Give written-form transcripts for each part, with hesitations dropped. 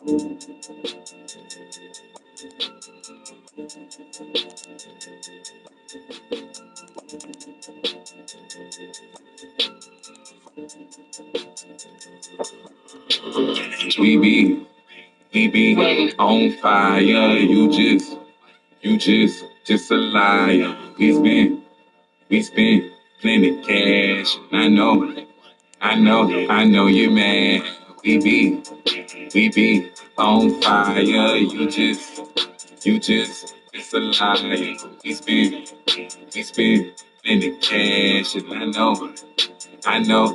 We be on fire. You just a liar. We spent plenty cash. I know you mad. We be on fire. You just a liar. We spent plenty cash, and I know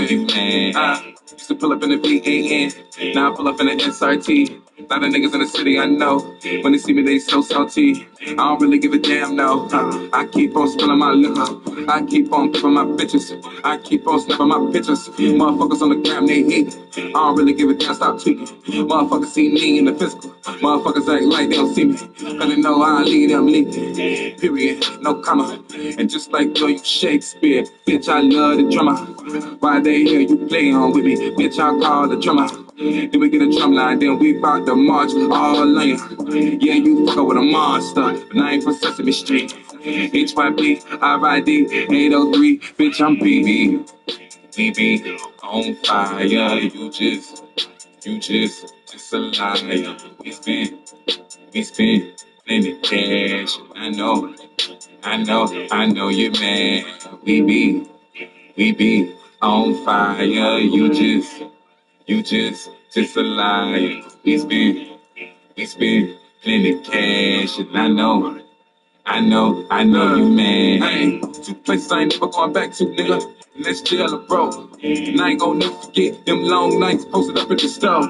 you mad. Used to pull up in the VAN, now I pull up in the SRT. A lot of niggas in the city I know, when they see me they so salty. I don't really give a damn, no. I keep on spilling my liquor, I keep on flipping my bitches, I keep on snapping my pictures. Motherfuckers on the gram, they hate. I don't really give a damn, stop tweaking. Motherfuckers see me in the physical, motherfuckers act like they don't see me, cause they know I lead them leaking. Period, no comma. And just like you Shakespeare, bitch, I love the drummer. Why they hear you play on with me? Bitch, I call the drummer. Then we get a drum line, then we bout to march all on you. Yeah, you fuckin' with a monster, but I ain't from Sesame Street. HYP, RID, 803, bitch, I'm PB. We be on fire, you just a liar. We spend plenty cash, I know you mad. We be on fire, you just a liar. We spend plenty cash, and I know you mad. Hey, two places I ain't never going back to, nigga. And that's jail or broke. And I ain't gonna never forget them long nights posted up at the stove.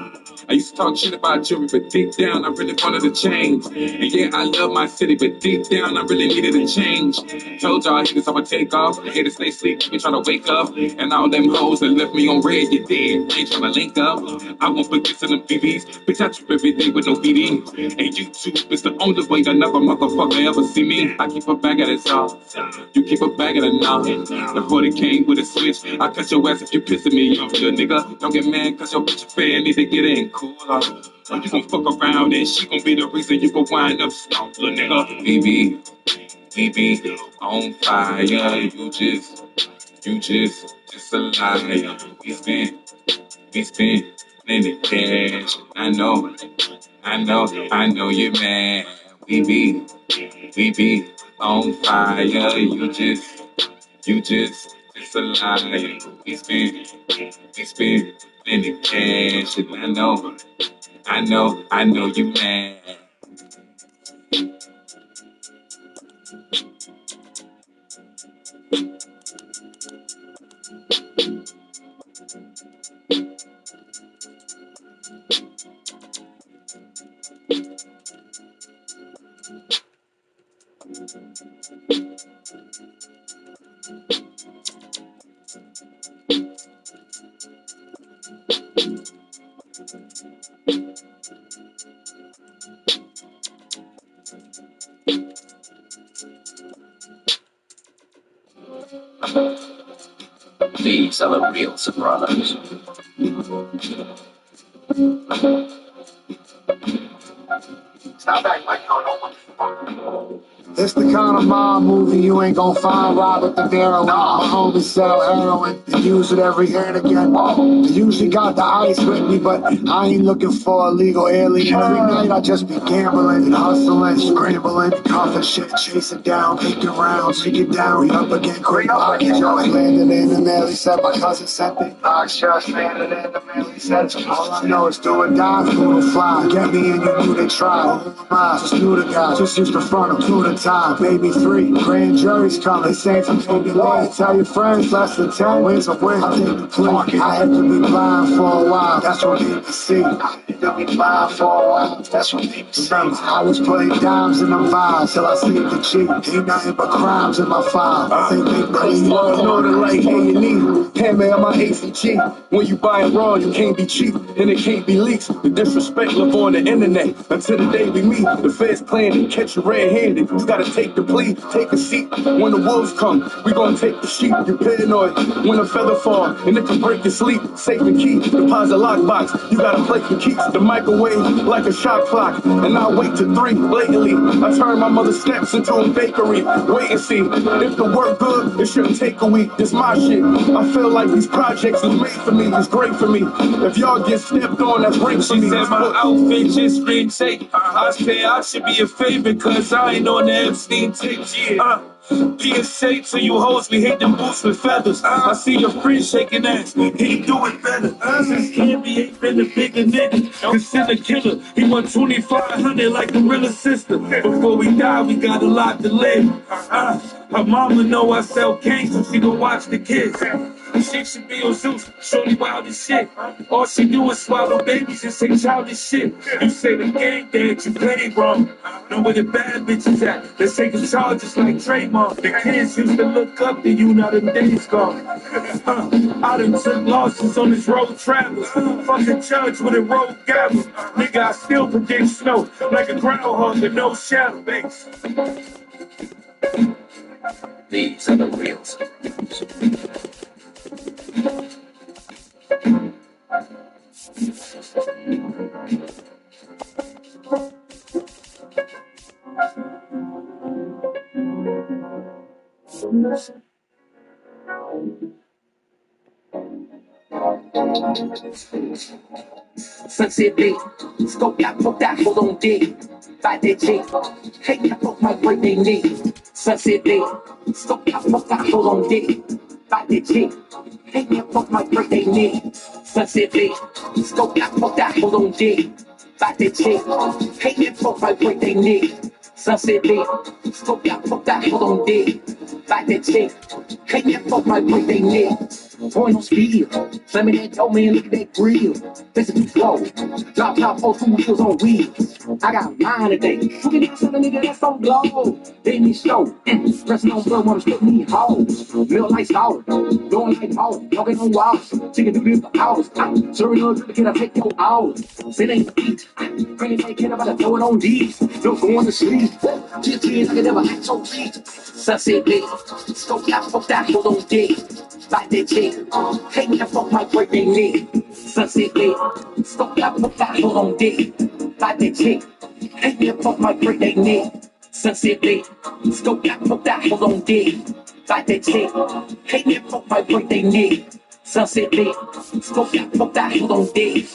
I used to talk shit about jewelry, but deep down I really wanted to change. And yeah, I love my city, but deep down I really needed a change. Told y'all haters I'ma take off, the haters stay sleep, me trying to wake up. And all them hoes that left me on red, you dead, ain't trying to link up. I won't forget to them BBs, bitch, I trip every day with no BD. And YouTube is the only way another motherfucker ever see me. I keep a bag of this off, you keep a bag of the now. The 40 came with a switch, I cut your ass if you pissing me off, little nigga. Don't get mad cause your bitch fan need to get in cooler. Or you gon' fuck around and she gon' be the reason you gon' wind up stoned, little nigga. We be on fire, you just a liar. We spend plenty cash, I know you mad. We be on fire, you just a liar. We spend plenty cash, and I know you mad. These are the real Sopranos. Stop acting like you don't know what the fuck. It's the kind of mob movie you ain't gon' find Robert De Niro. My homies sell heroin and use it every here and again. I usually got the ice with me, but I ain't looking for a legal alien. Every night I just be gambling and hustling, scrambling, cuffing shit, chasing down, picking rounds, take it down. We up again, great pockets, yo. Landed in the mail, he said my cousin sent me. Box just landed in the mail, he said. All I know is do or die, food or fly. Get me in, you knew they try. Who am I? Just knew the guy, just used to front him to the time. Baby 3, grand jury's coming. Saying from baby late. Tell your friends less than 10 wins a win. I take the plea. I had to be blind for a while. That's what people see. I had to be blind for a while. That's what people see. Remember, I was playing dimes in them vials till I saved the cheap. Ain't nothing but crimes in my file. I think they believe. Law and order like A&E. Hammer on my ACG. When you buy it raw, you can't can't be cheap, and it can't be leaks. The disrespect live on the internet until the day we meet. The feds plan to catch you red-handed. You gotta take the plea, take a seat. When the wolves come, we gonna take the sheep. You paranoid when a feather fall, and it can break your sleep. Safe and key, deposit lockbox. You gotta play for keeps. The microwave like a shot clock, and I wait to 3 blatantly. I turn my mother's steps into a bakery. Wait and see if the work good. It shouldn't take a week. This my shit. I feel like these projects was made for me. It's great for me. If y'all get stepped on, that's great for me. She said my outfit just scream tape. I say I should be a favorite, cause I ain't on the Epstein tape. PSA to you hoes, we hate them boots with feathers. I see your friend shaking ass, he do it better. Since Cammy ain't been a bigger nigga, consider killer. He won 2,500 like Gorilla Sister. Before we die, we got a lot to live. Her mama know I sell cane, so she gon' watch the kids. She should be on Zeus, shorty wild as shit. All she do is swallow babies and say childish shit. You say the game that you played wrong. Know where the bad bitches at. Let's take the charges like Draymond. The kids used to look up to you, now them days gone. I done took losses on this road travel. Fuck a judge with a road gavel. Nigga, I still predict snow like a groundhog with no shadow base. These are the real Sunset lit, scope got poked out, hold on dick. Fight that chick, hate that fuck my birthday nigga. Sunset lit, scope got poked out, hold on dick. Fight that chick, hate that fuck my birthday nigga. Sunset lit, scope got poked out, hold on dick. Fight that chick, hate that fuck my birthday nigga. Sunset lit, scope got poked out, hold on dick. Fight that chick, hate that fuck my birthday nigga. Point on speed, slam me that dope, man, look at that grill. Listen too slow, drop top 2 wheels on wheels. I got mine today, look at that nigga that's on glow. Then me slow, pressing on blood, wanna split me hoes. Real like scholar, going like ball, talking on walls. She can do this for hours, serving her drink, can I take your hours? Sit ain't the beat, bring it, kid, I'm about to throw it on D's. No going to sleep, GT, I can never act so beat. Sunset lit, scope that, fuck that, hold on dick. Like that chick, hate me, fuck my birthday nigga. Sunset lit, scope that, fuck that, hold on dick. Like that chick, hate me, fuck my birthday nigga. Sunset lit, scope that, fuck that, hold on dick. Like that chick, hate me, fuck my birthday nigga. Sunset lit, scope that, fuck that, hold on dick.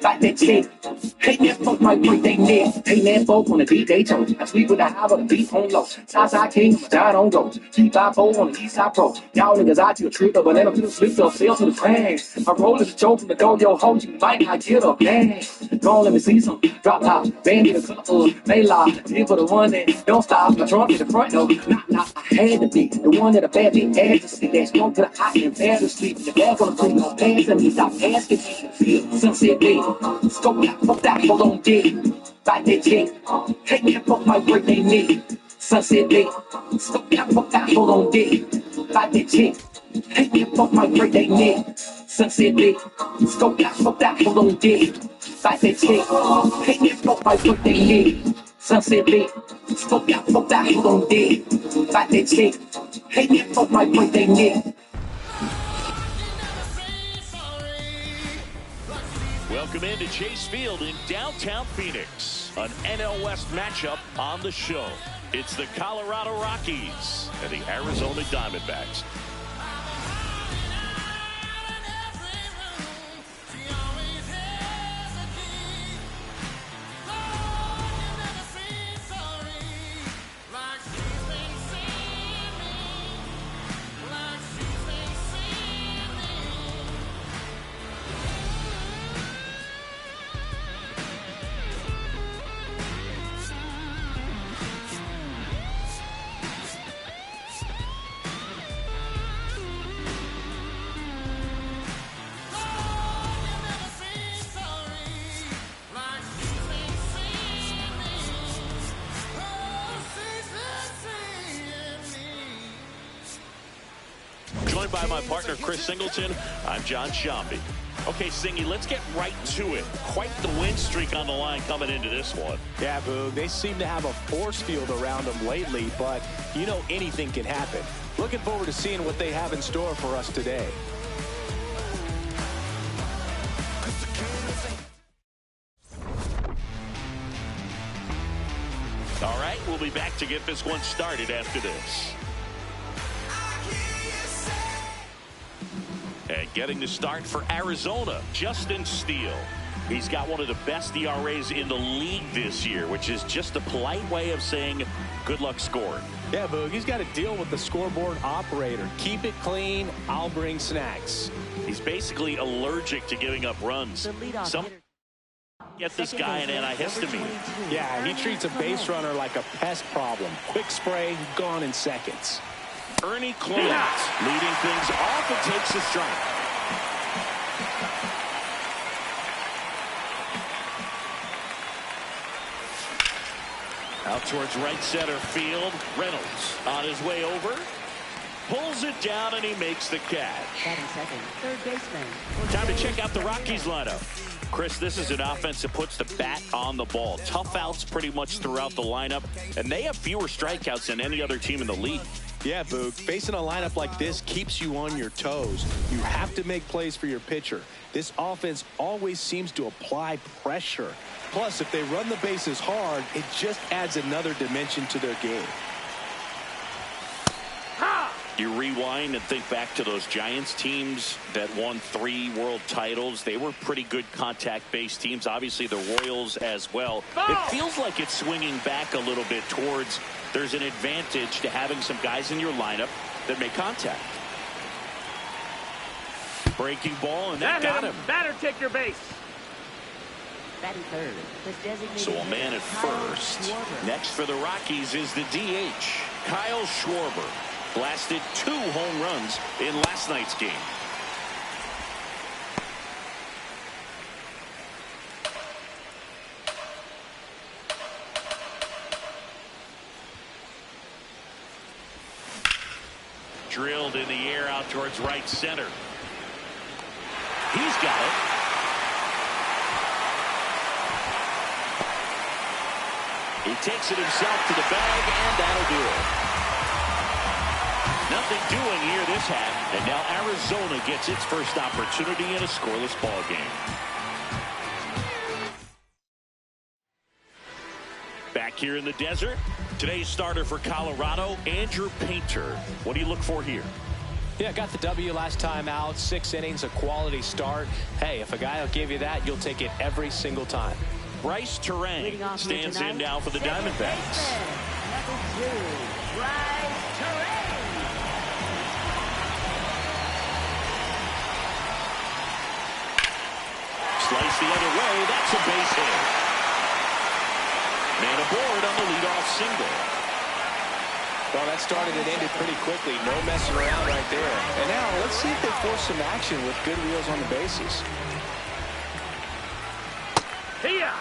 Like that chick, hate me, fuck my birthday nigga. Hey man, folk on the beat, they told I sleep with the high, but the beat on low. Southside king, die on go. G5-4 on the east side pro. Y'all niggas out to a trip, but then I'm to the slip up, sell to the fans. I roll as a joke from the dojo, hold you might not get up, man. Go on, let me see some drop top, bandit a color, they lie. Here for the one that don't stop. My trunk in the front though, nah, I had to be the one that a bad bitch had to sleep. That strong to the hot and bad to sleep. The bag on the creek, no pants, and me stop asking me to feel. Sunset day, scope that, fuck that, hold on dick. Like that chick, hate me, fuck my birthday nigga. Sunset day, scope that, fuck that, hold on dick. Like that chick, hate me, fuck my birthday nigga. Sunset day, scope that, fuck that, hold on dick. Like that chick, hate me, fuck my birthday nigga. Sunset day, scope that, fuck that, hold on dick. Like that chick, hate me, fuck my birthday nigga. Welcome into Chase Field in downtown Phoenix. An NL West matchup on the show. It's the Colorado Rockies and the Arizona Diamondbacks. Joined by my partner, Chris Singleton, I'm John Shambi. Okay, Singy, let's get right to it. Quite the win streak on the line coming into this one. Yeah, Boog, they seem to have a force field around them lately, but you know anything can happen. Looking forward to seeing what they have in store for us today. All right, we'll be back to get this one started after this. And getting the start for Arizona, Justin Steele. He's got one of the best ERAs in the league this year, which is just a polite way of saying good luck scoring. Yeah, Boog, he's got to deal with the scoreboard operator. Keep it clean, I'll bring snacks. He's basically allergic to giving up runs. Some get this guy an antihistamine. Yeah, he treats a base runner like a pest problem. Quick spray, gone in seconds. Ernie Clement leading things off and takes a strike. Out towards right center field. Reynolds on his way over. Pulls it down and he makes the catch. Second, third baseman. Time to check out the Rockies lineup. Chris, this is an offense that puts the bat on the ball. Tough outs pretty much throughout the lineup, and they have fewer strikeouts than any other team in the league. Yeah, Boog, facing a lineup like this keeps you on your toes. You have to make plays for your pitcher. This offense always seems to apply pressure. Plus, if they run the bases hard, it just adds another dimension to their game. You rewind and think back to those Giants teams that won 3 world titles. They were pretty good contact-based teams. Obviously, the Royals as well. It feels like it's swinging back a little bit towards there's an advantage to having some guys in your lineup that make contact. Breaking ball, and that got him. Batter, take your base. Batting third, his designated So a man at first. Next for the Rockies is the DH, Kyle Schwarber. Blasted 2 home runs in last night's game. Drilled in the air out towards right center. He's got it. He takes it himself to the bag, and that'll do it. Nothing doing here this half, and now Arizona gets its first opportunity in a scoreless ball game. Back here in the desert, today's starter for Colorado, Andrew Painter. What do you look for here? Yeah, got the W last time out. 6 innings, a quality start. Hey, if a guy will give you that, you'll take it every single time. Bryce Terang stands in now for the Diamondbacks. Number 2, Bryce Terang. Slice the other way. That's a base hit. Man aboard on the leadoff single. Well, that started and ended pretty quickly. No messing around right there. And now let's see if they force some action with good wheels on the bases. Here.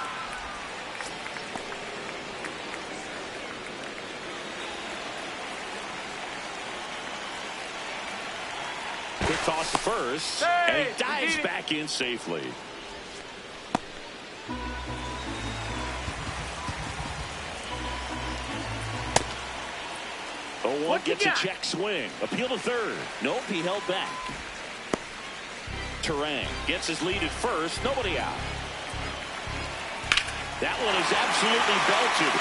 Quick toss to first. And he dives back in safely. 0-1 gets a check swing. Appeal to third. Nope, he held back. Terang gets his lead at first. Nobody out. That one is absolutely belted.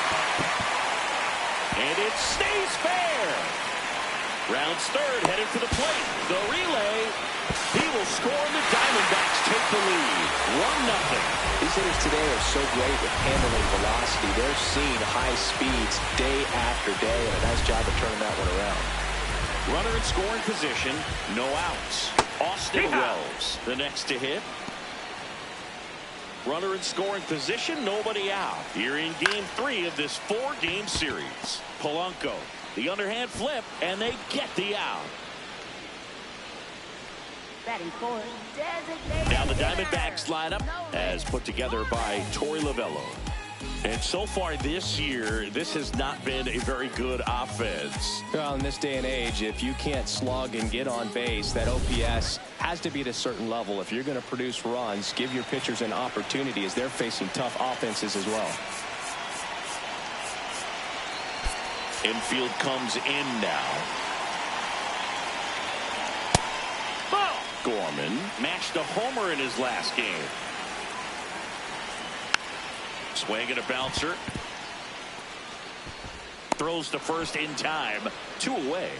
And it stays fair. Rounds third, headed for the plate. The relay. He will score, and the Diamondbacks take the lead. 1-0. These hitters today are so great with handling velocity. They're seeing high speeds day after day, and a nice job of turning that one around. Runner in scoring position, no outs. Austin Wells, the next to hit. Runner in scoring position, nobody out. Here in game 3 of this 4-game series. Polanco, the underhand flip, and they get the out. Batting fourth, designated Now the hitter. Diamondbacks lineup as put together by Torey Lovello. And so far this year, this has not been a very good offense. Well, in this day and age, if you can't slug and get on base, that OPS has to be at a certain level. If you're going to produce runs, give your pitchers an opportunity as they're facing tough offenses as well. Infield comes in now. Gorman matched a homer in his last game. Swing and a bouncer. Throws to first in time. 2 away.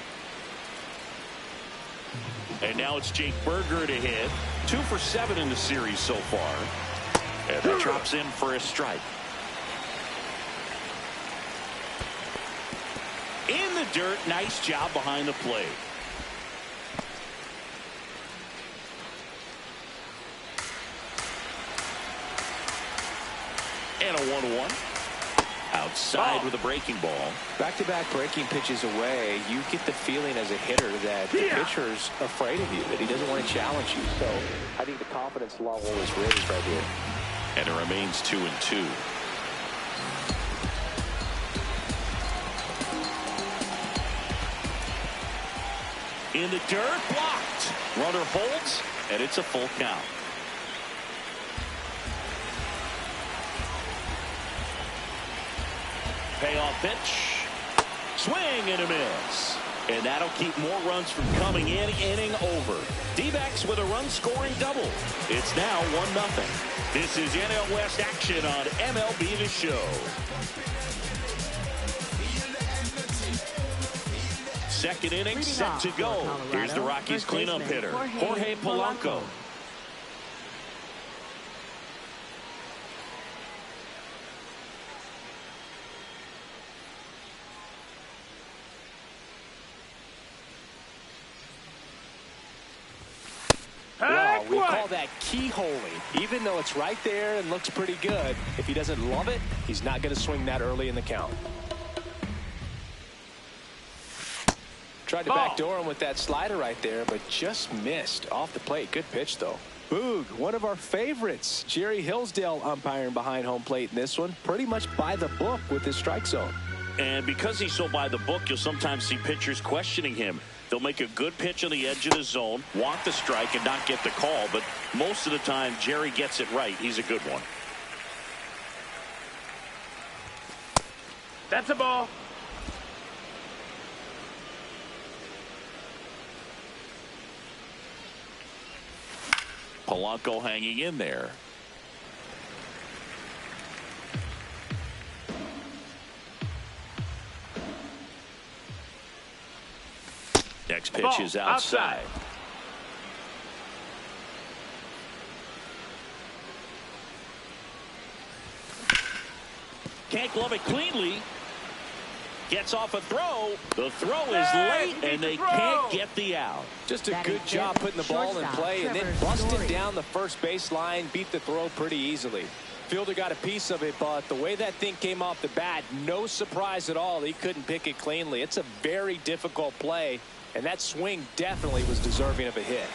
And now it's Jake Berger to hit. 2 for 7 in the series so far. And that drops in for a strike. In the dirt. Nice job behind the plate. And a 1-1. Outside with a breaking ball. Back-to-back breaking pitches away, you get the feeling as a hitter that the pitcher's afraid of you, that he doesn't want to challenge you. So I think the confidence level is raised right here. And it remains 2-2. In the dirt, blocked. Runner holds, and it's a full count. Payoff pitch. Swing and a miss. And that'll keep more runs from coming in. Inning over. Dbacks with a run-scoring double. It's now 1-0. This is NL West action on MLB The Show. Second inning set to go. Here's the Rockies cleanup hitter, Jorge Polanco. Well, we call that keyholing. Even though it's right there and looks pretty good, if he doesn't love it, he's not going to swing that early in the count. Tried to backdoor him with that slider right there, but just missed off the plate. Good pitch, though. Boog, one of our favorites. Jerry Hillsdale umpiring behind home plate in this one. Pretty much by the book with his strike zone. And because he's so by the book, you'll sometimes see pitchers questioning him. They'll make a good pitch on the edge of the zone, want the strike, and not get the call. But most of the time, Jerry gets it right. He's a good one. That's a ball. Polanco hanging in there. Next pitch is outside. Can't glove it cleanly. Gets off a throw. The throw is late, and they can't get the out. Just a good job putting the ball in play and then busting down the first baseline. Beat the throw pretty easily. Fielder got a piece of it, but the way that thing came off the bat, no surprise at all. He couldn't pick it cleanly. It's a very difficult play, and that swing definitely was deserving of a hit.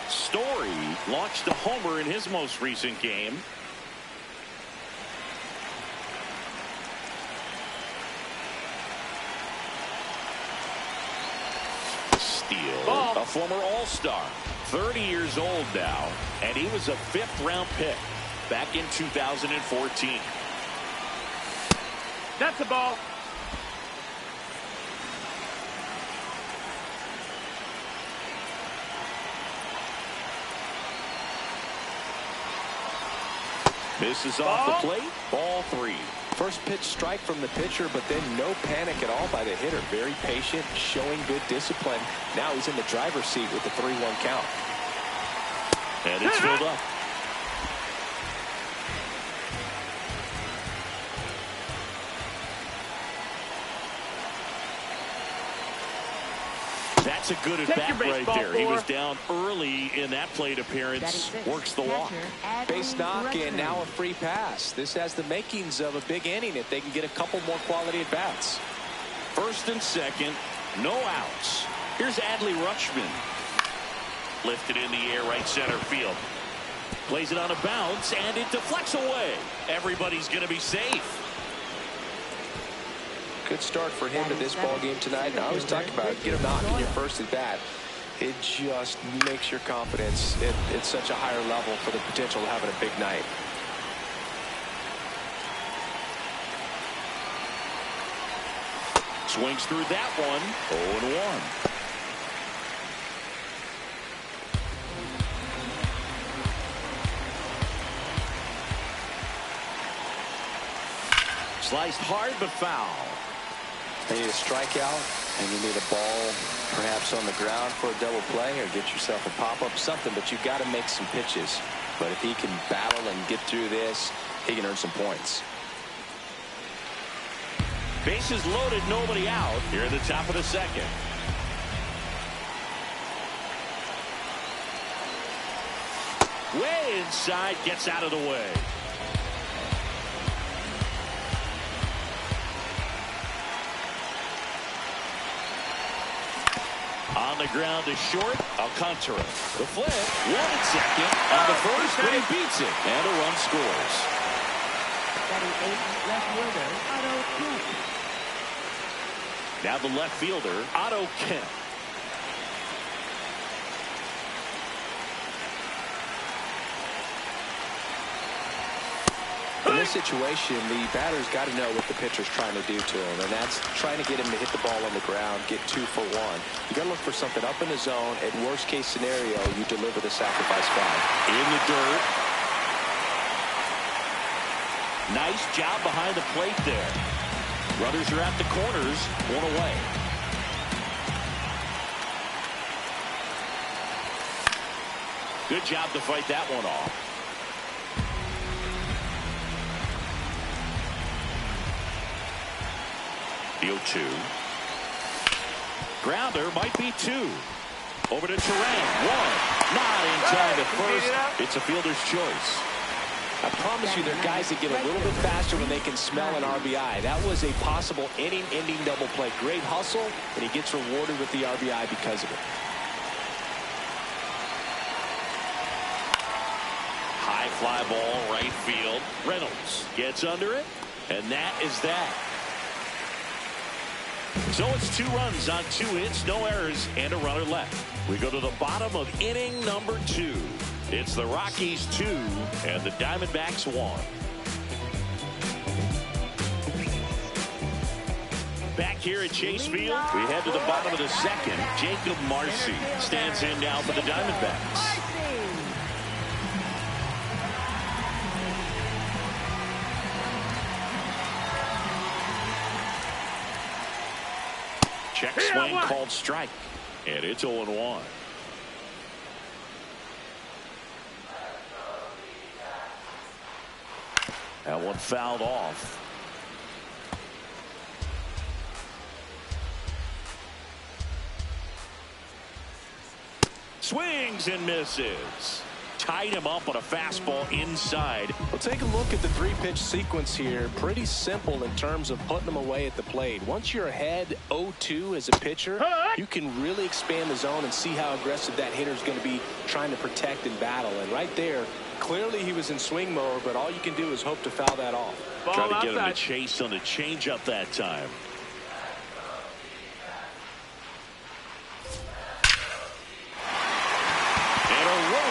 Story launched a homer in his most recent game. Steele, a former All-Star, 30 years old now, and he was a 5th-round pick back in 2014. That's a ball. Misses off the plate. Ball 3. First pitch strike from the pitcher, but then no panic at all by the hitter. Very patient, showing good discipline. Now he's in the driver's seat with the 3-1 count. And it's filled up. That's a good at-bat right there. He was down early in that plate appearance. Works the walk. Base knock and now a free pass. This has the makings of a big inning if they can get a couple more quality at-bats. First and second, no outs. Here's Adley Rutschman. Lifted in the air, right center field. Plays it on a bounce, and it deflects away. Everybody's going to be safe. Good start for him to this ball game tonight. And I always talk about get a knock in your first at bat. It just makes your confidence at such a higher level for the potential of having a big night. Swings through that one. 0-1. Sliced hard, but foul. You need a strikeout, and you need a ball perhaps on the ground for a double play, or get yourself a pop-up, something, but you've got to make some pitches. But if he can battle and get through this, he can earn some points. Bases loaded, nobody out here at the top of the second. Way inside, gets out of the way. On the ground to short, Alcantara. The flip, one at second. On the first, but he beats it. And a run scores. Batting 8th, left fielder, Otto Kemp. Now the left fielder, Otto Kemp. In this situation, the batter's got to know what the pitcher's trying to do to him, and that's trying to get him to hit the ball on the ground, get 2 for 1. You got to look for something up in the zone. At worst case scenario, you deliver the sacrifice fly. In the dirt. Nice job behind the plate there. Runners are at the corners, 1 away. Good job to fight that one off. The 0-2. Grounder might be 2. Over to Terrain. 1. Not in time to first. It's a fielder's choice. I promise you, there are guys that get a little bit faster when they can smell an RBI. That was a possible inning-ending double play. Great hustle, and he gets rewarded with the RBI because of it. High fly ball, right field. Reynolds gets under it, and that is that. So it's 2 runs on 2 hits, no errors, and a runner left. We go to the bottom of inning number 2. It's the Rockies 2 and the Diamondbacks 1. Back here at Chase Field, we head to the bottom of the second. Jacob Marcy stands in now for the Diamondbacks. Check swing called strike, and it's 0-1. That one fouled off. Swings and misses. Tied him up on a fastball inside. Well, take a look at the 3-pitch sequence here. Pretty simple in terms of putting them away at the plate. Once you're ahead 0-2 as a pitcher, you can really expand the zone and see how aggressive that hitter's going to be trying to protect and battle. And right there, clearly he was in swing mode, but all you can do is hope to foul that off. Try to get him to chase on the changeup that time.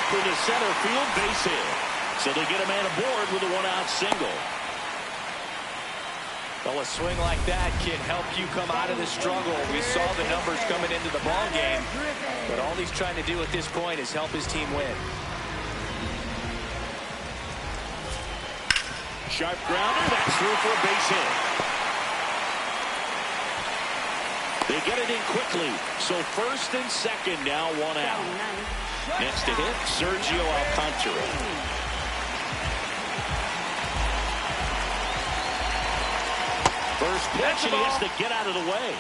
To center field, base hit. So they get a man aboard with a 1-out single. Well, a swing like that can help you come out of the struggle. We saw the numbers coming into the ball game, but all he's trying to do at this point is help his team win. Sharp grounder, that's through for a base hit. They get it in quickly. So first and second now, 1 out. Next to hit, Sergio Alcantara. First pitch, and he has to get out of the way.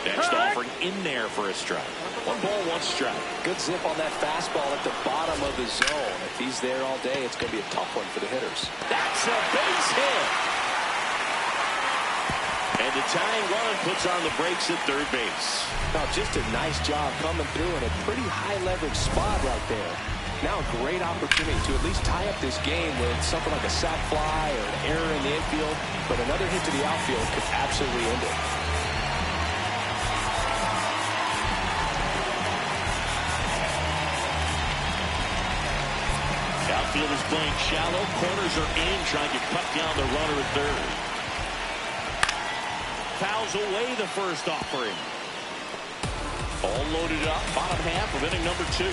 Next offering in there for a strike. 1 ball, 1 strike. Good zip on that fastball at the bottom of the zone. If he's there all day, it's going to be a tough one for the hitters. That's a base hit. And And the tying run puts on the brakes at third base. Now, just a nice job coming through in a pretty high-leverage spot right there. Now a great opportunity to at least tie up this game with something like a sac fly or an error in the infield, but another hit to the outfield could absolutely end it. Outfield is playing shallow. Corners are in, trying to cut down the runner at third. Fouls away the first offering. All loaded up, bottom half of inning number 2.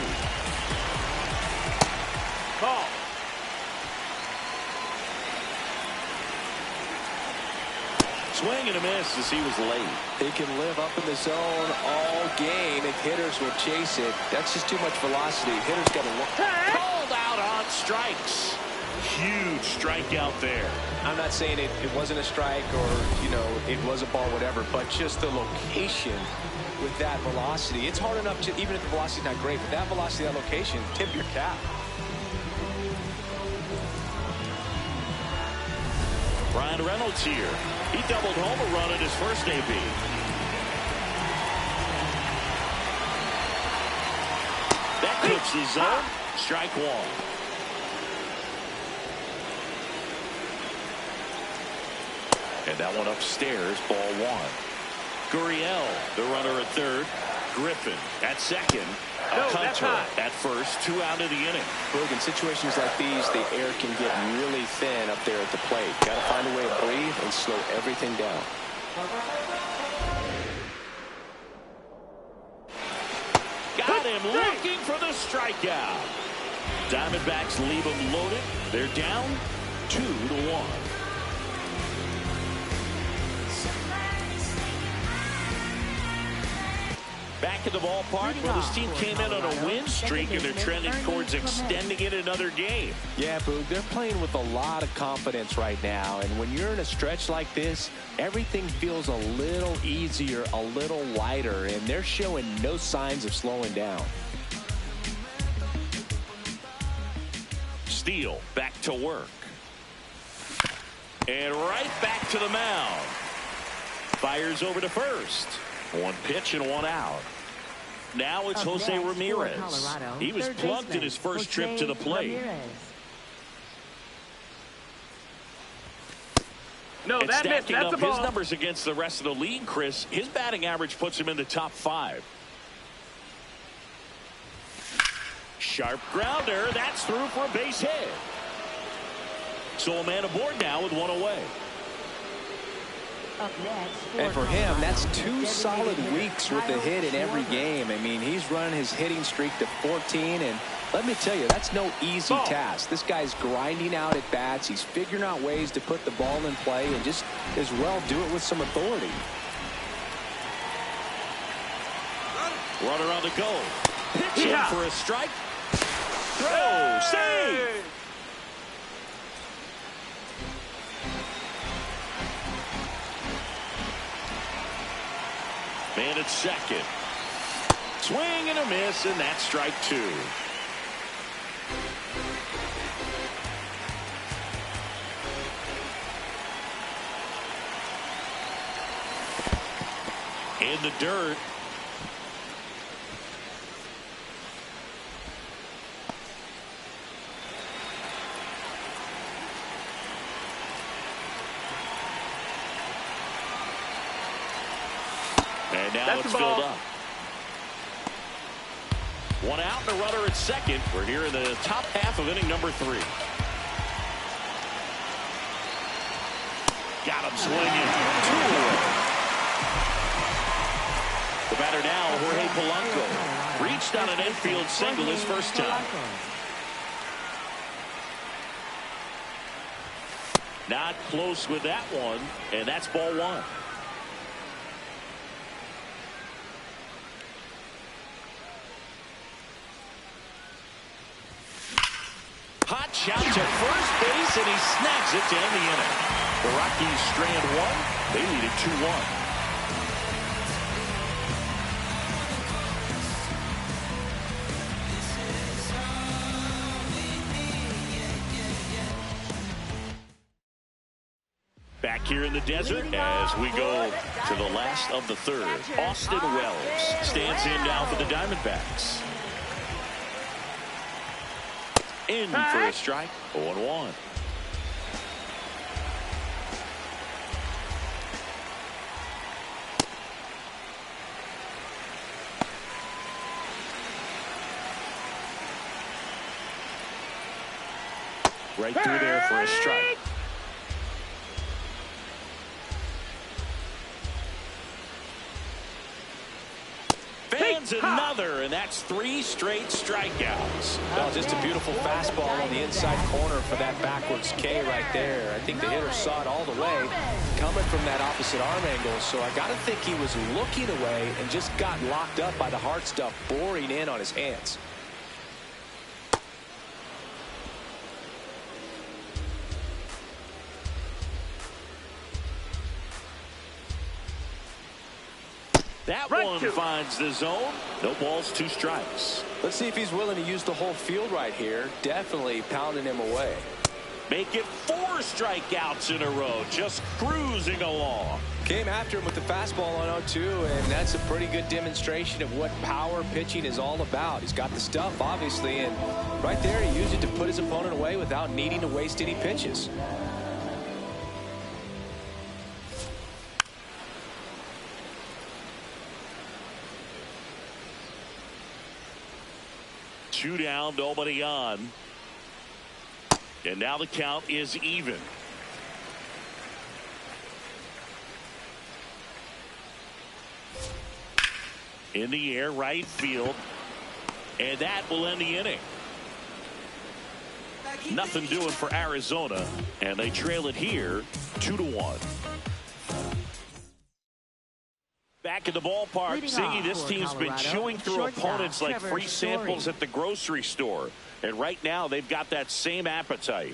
Call. Swing and a miss as he was late. He can live up in the zone all game if hitters will chase it. That's just too much velocity. Hitters got to look. Called out on strikes. Huge strikeout there. I'm not saying it wasn't a strike or, you know, it was a ball, whatever, but just the location with that velocity. It's hard enough to, even if the velocity's not great, but that velocity, that location, tip your cap. Ryan Reynolds here. He doubled home a run at his first AB. That clips the zone. Strike one. And that one upstairs, ball one. Gurriel, the runner at third. Griffin at second. Alcantara at first. 2 out of the inning. Boog, in situations like these, the air can get really thin up there at the plate. Got to find a way to breathe and slow everything down. Got him looking for the strikeout. Diamondbacks leave them loaded. They're down 2-1. Back in the ballpark, well, this team came in on a win streak, and they're trending towards extending it another game. Yeah, Boog, they're playing with a lot of confidence right now, and when you're in a stretch like this, everything feels a little easier, a little lighter, and they're showing no signs of slowing down. Steele back to work. And right back to the mound. Fires over to first. 1 pitch and 1 out. Now it's Jose Ramirez. He was plugged in his first trip to the plate. No, and that missed. stacking That's up a ball. his numbers against the rest of the league, Chris, his batting average puts him in the top 5. Sharp grounder. That's through for a base hit. So a man aboard now with 1 away. And for him, that's 2 solid weeks with the hit in every game. I mean, he's running his hitting streak to 14, and let me tell you, that's no easy task. This guy's grinding out at bats. He's figuring out ways to put the ball in play and just as well do it with some authority. Runner on the go. Pitch in for a strike. Throw. Save. Man at second. Swing and a miss, and that's strike 2. In the dirt. And now it's filled up. 1 out and a runner at second. We're here in the top half of inning number 3. Got him swinging. 2 away. The batter now, Jorge Polanco. Reached on an infield single his first time. Not close with that one, and that's ball 1. Hot shot to first base, and he snags it to end the inning. The Rockies strand 1. They lead it 2-1. Back here in the desert as we go to the last of the third. Austin Wells stands in now for the Diamondbacks. In for a strike, 0-1. Right through there for a strike. Fans another, and that's 3 straight strikeouts. Well, just a beautiful fastball on the inside corner for that backwards K right there. I think the hitter saw it all the way coming from that opposite arm angle, so I got to think he was looking away and just got locked up by the hard stuff boring in on his hands. That one finds the zone. No balls, 2 strikes. Let's see if he's willing to use the whole field right here. Definitely pounding him away. Make it 4 strikeouts in a row. Just cruising along. Came after him with the fastball on 0-2, and that's a pretty good demonstration of what power pitching is all about. He's got the stuff, obviously, and right there he used it to put his opponent away without needing to waste any pitches. Two down, nobody on. And now the count is even. In the air, right field. And that will end the inning. Nothing doing for Arizona. And they trail it here 2-1. Back in the ballpark, Ziggy, this team's been chewing through opponents like free samples at the grocery store. And right now, they've got that same appetite.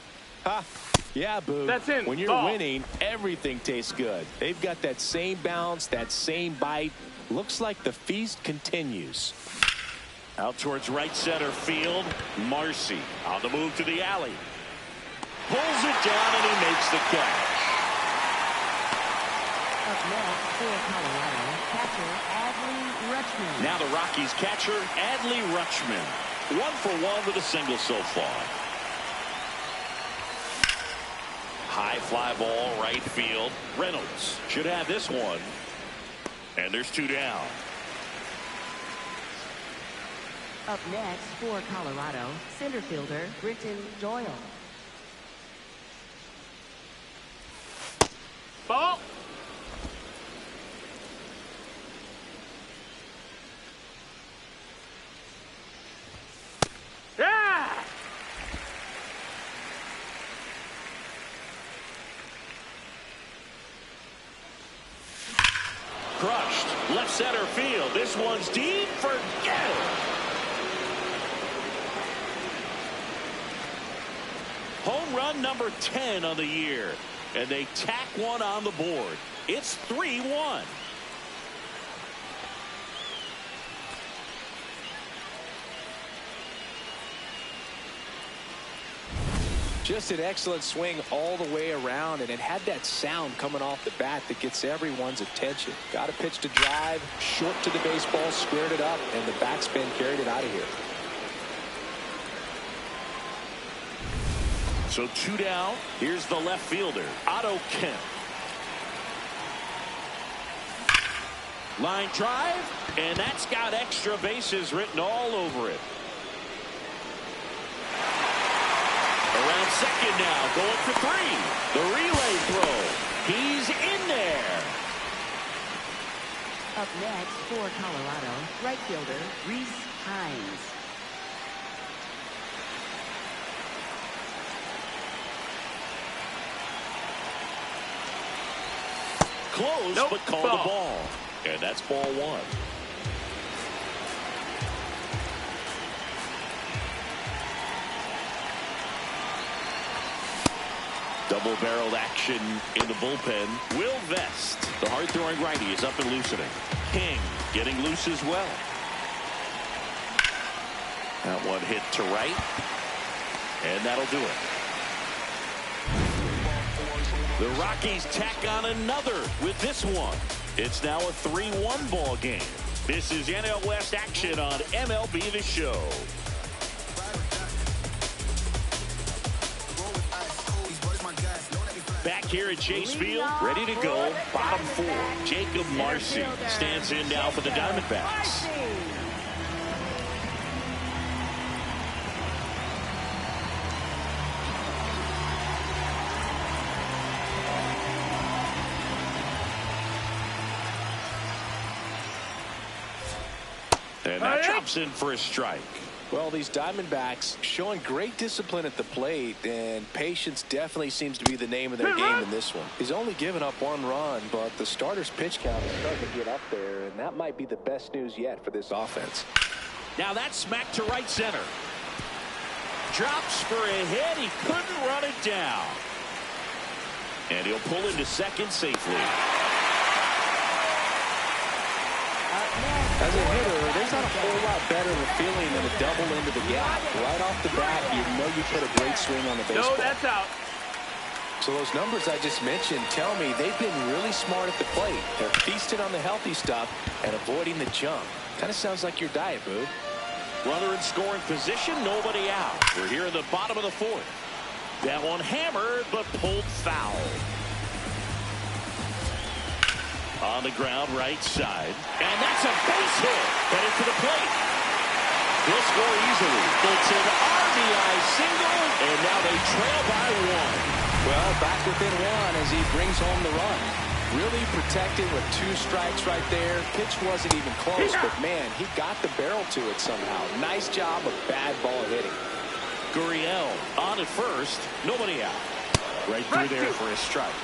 Yeah, Boo. That's in. When you're winning, everything tastes good. They've got that same bounce, that same bite. Looks like the feast continues. Out towards right center field. Marcy on the move to the alley. Pulls it down, and he makes the catch. Up next for Colorado, catcher Adley Rutschman. Now the Rockies catcher, Adley Rutschman. 1 for 1 with a single so far. High fly ball, right field. Reynolds should have this one. And there's 2 down. Up next for Colorado, center fielder Britton Doyle. Ball. Yeah! Crushed. Left center field. This one's deep. Forget it. Home run number 10 on the year. And they tack one on the board. It's 3-1. Just an excellent swing all the way around, and it had that sound coming off the bat that gets everyone's attention. Got a pitch to drive, short to the baseball, squared it up, and the backspin carried it out of here. So 2 down. Here's the left fielder, Otto Kemp. Line drive, and that's got extra bases written all over it. Around second now, going for 3. The relay throw. He's in there. Up next for Colorado, right fielder Reese Hines. Close, Nope. but called the ball. And that's ball 1. Double-barreled action in the bullpen. Will Vest, the hard-throwing righty, is up and loosening. King getting loose as well. That one hit to right. And that'll do it. The Rockies tack on another with this one. It's now a 3-1 ball game. This is NL West action on MLB The Show. Back here at Chase Field, ready to go. Bottom 4. Jacob Marcy stands in now for the Diamondbacks. And that drops in for a strike. Well, these Diamondbacks showing great discipline at the plate, and patience definitely seems to be the name of their game in this one. He's only given up 1 run, but the starter's pitch count is starting to get up there, and that might be the best news yet for this offense. Now that's smacked to right center. Drops for a hit. He couldn't run it down. And he'll pull into second safely. As a hitter, there's not a whole lot better of a feeling than a double into the gap. Right off the bat, you know you put a great swing on the baseball. No, that's out. So those numbers I just mentioned tell me they've been really smart at the plate. They're feasting on the healthy stuff and avoiding the junk. Kind of sounds like your diet, Boo. Runner in scoring position, nobody out. We're here in the bottom of the 4th. That one hammered, but pulled foul. On the ground, right side. And that's a base hit. Headed to the plate. He'll score easily. It's an RBI single, and now they trail by 1. Well, back within 1 as he brings home the run. Really protected with 2 strikes right there. Pitch wasn't even close, but man, he got the barrel to it somehow. Nice job of bad ball hitting. Gurriel on at first. Nobody out. Right through there for a strike.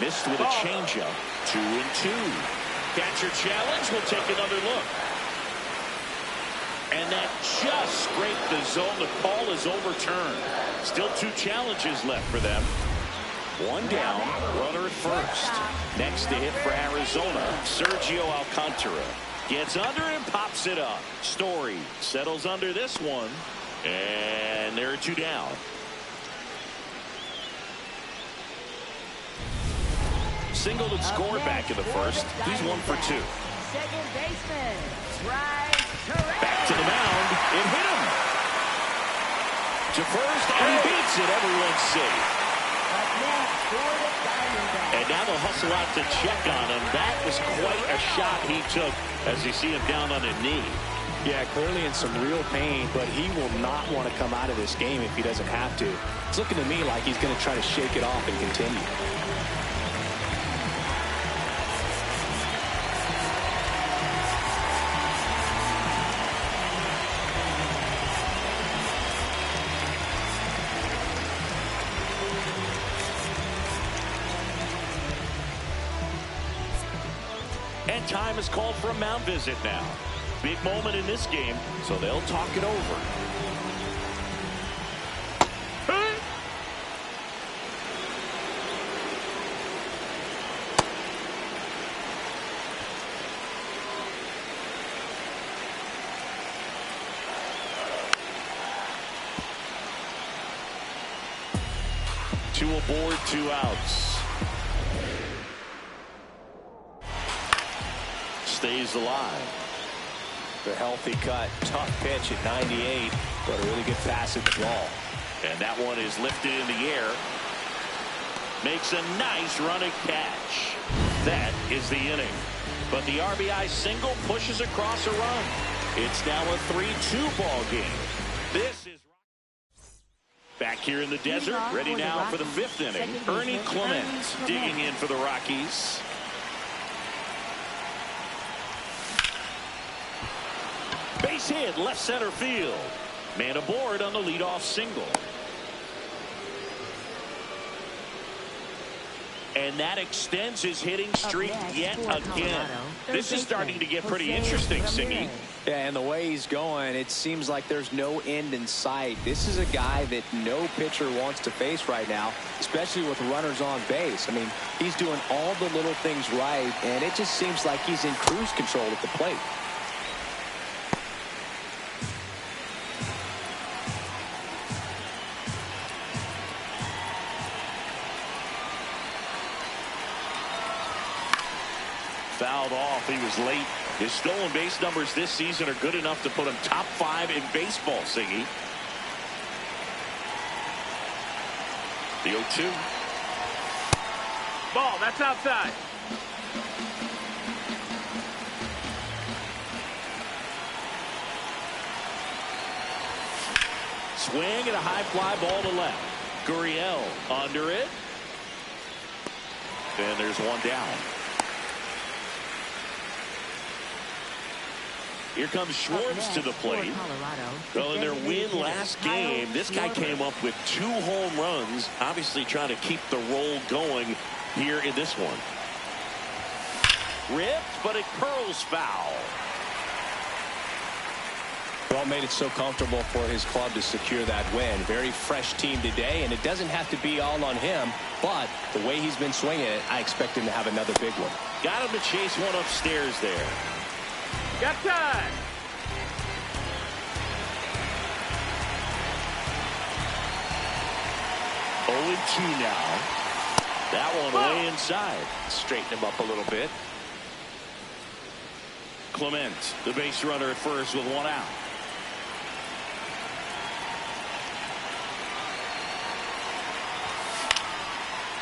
Missed with a changeup. 2-2. Catcher challenge. Will take another look. And that just scraped the zone. The call is overturned. Still 2 challenges left for them. 1 down. Runner at first. Next to hit for Arizona, Sergio Alcantara. Gets under and pops it up. Story settles under this one. And there are 2 down. Singled and scored back in the first. He's 1 for 2. Second baseman, Back to the mound. It hit him. To first, and he beats it. Everyone's safe. And now they'll hustle out to check on him. That was quite a shot he took as you see him down on a knee. Yeah, clearly in some real pain, but he will not want to come out of this game if he doesn't have to. It's looking to me like he's going to try to shake it off and continue. And time is called for a mound visit now. Big moment in this game, so they'll talk it over. Two aboard, 2 outs. Stays alive. The healthy cut, tough pitch at 98, but a really good pass at the ball. And that one is lifted in the air. Makes a nice running catch. That is the inning. But the RBI single pushes across a run. It's now a 3-2 ball game. This is back here in the desert, ready now for the 5th inning. Ernie Clement digging in for the Rockies. Base hit, left center field. Man aboard on the leadoff single. And that extends his hitting streak yet again. This is starting to get pretty interesting, Singy. Yeah, and the way he's going, it seems like there's no end in sight. This is a guy that no pitcher wants to face right now, especially with runners on base. I mean, he's doing all the little things right, and it just seems like he's in cruise control at the plate. Fouled off. He was late. His stolen base numbers this season are good enough to put him top 5 in baseball, Singy. The 0-2. Ball, that's outside. Swing and a high fly ball to left. Gurriel under it. And there's one down. Here comes Schwartz to the plate. Well, in their win last game, this guy came up with 2 home runs, obviously trying to keep the roll going here in this one. Ripped, but it curls foul. Well, made it so comfortable for his club to secure that win. Very fresh team today, and it doesn't have to be all on him, but the way he's been swinging it, I expect him to have another big one. Got him to chase one upstairs there. Got time. Oh, 2 now. That one way inside. Straighten him up a little bit. Clement, the base runner at first with 1 out.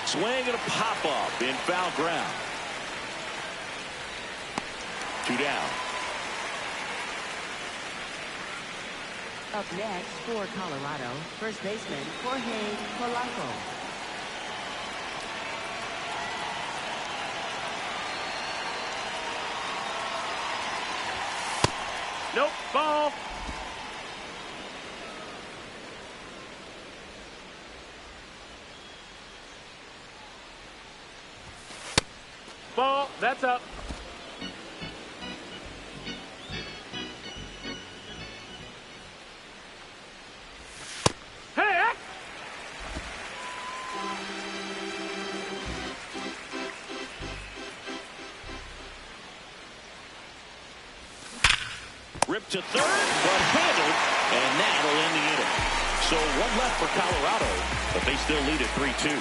Swing and a pop-up in foul ground. 2 down. Up next for Colorado, first baseman Jorge Polanco. Nope, ball. Ball, that's up. Ripped to third, but handled, and that'll end the inning. So 1 left for Colorado, but they still lead at 3-2.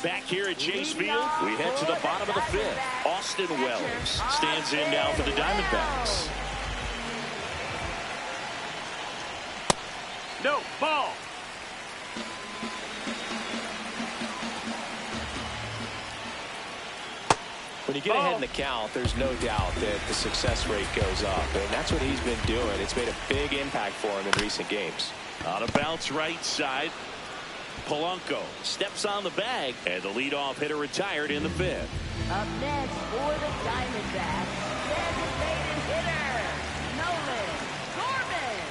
Back here at Chase Field, we head to the bottom of the 5th. Austin Wells stands in now for the Diamondbacks. No, ball. When you get ahead in the count, there's no doubt that the success rate goes up, and that's what he's been doing. It's made a big impact for him in recent games. On a bounce right side, Polanco steps on the bag, and the leadoff hitter retired in the 5th. Up next for the Diamondbacks, designated hitter, Nolan Gorman.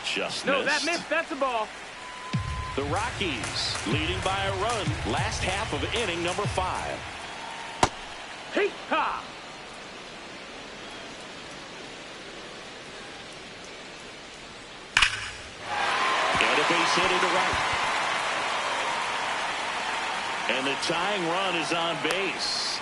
Just No, missed. that missed. That's a ball. The Rockies leading by a run last half of inning number 5. Hey, ha! And a base hit into right. And the tying run is on base.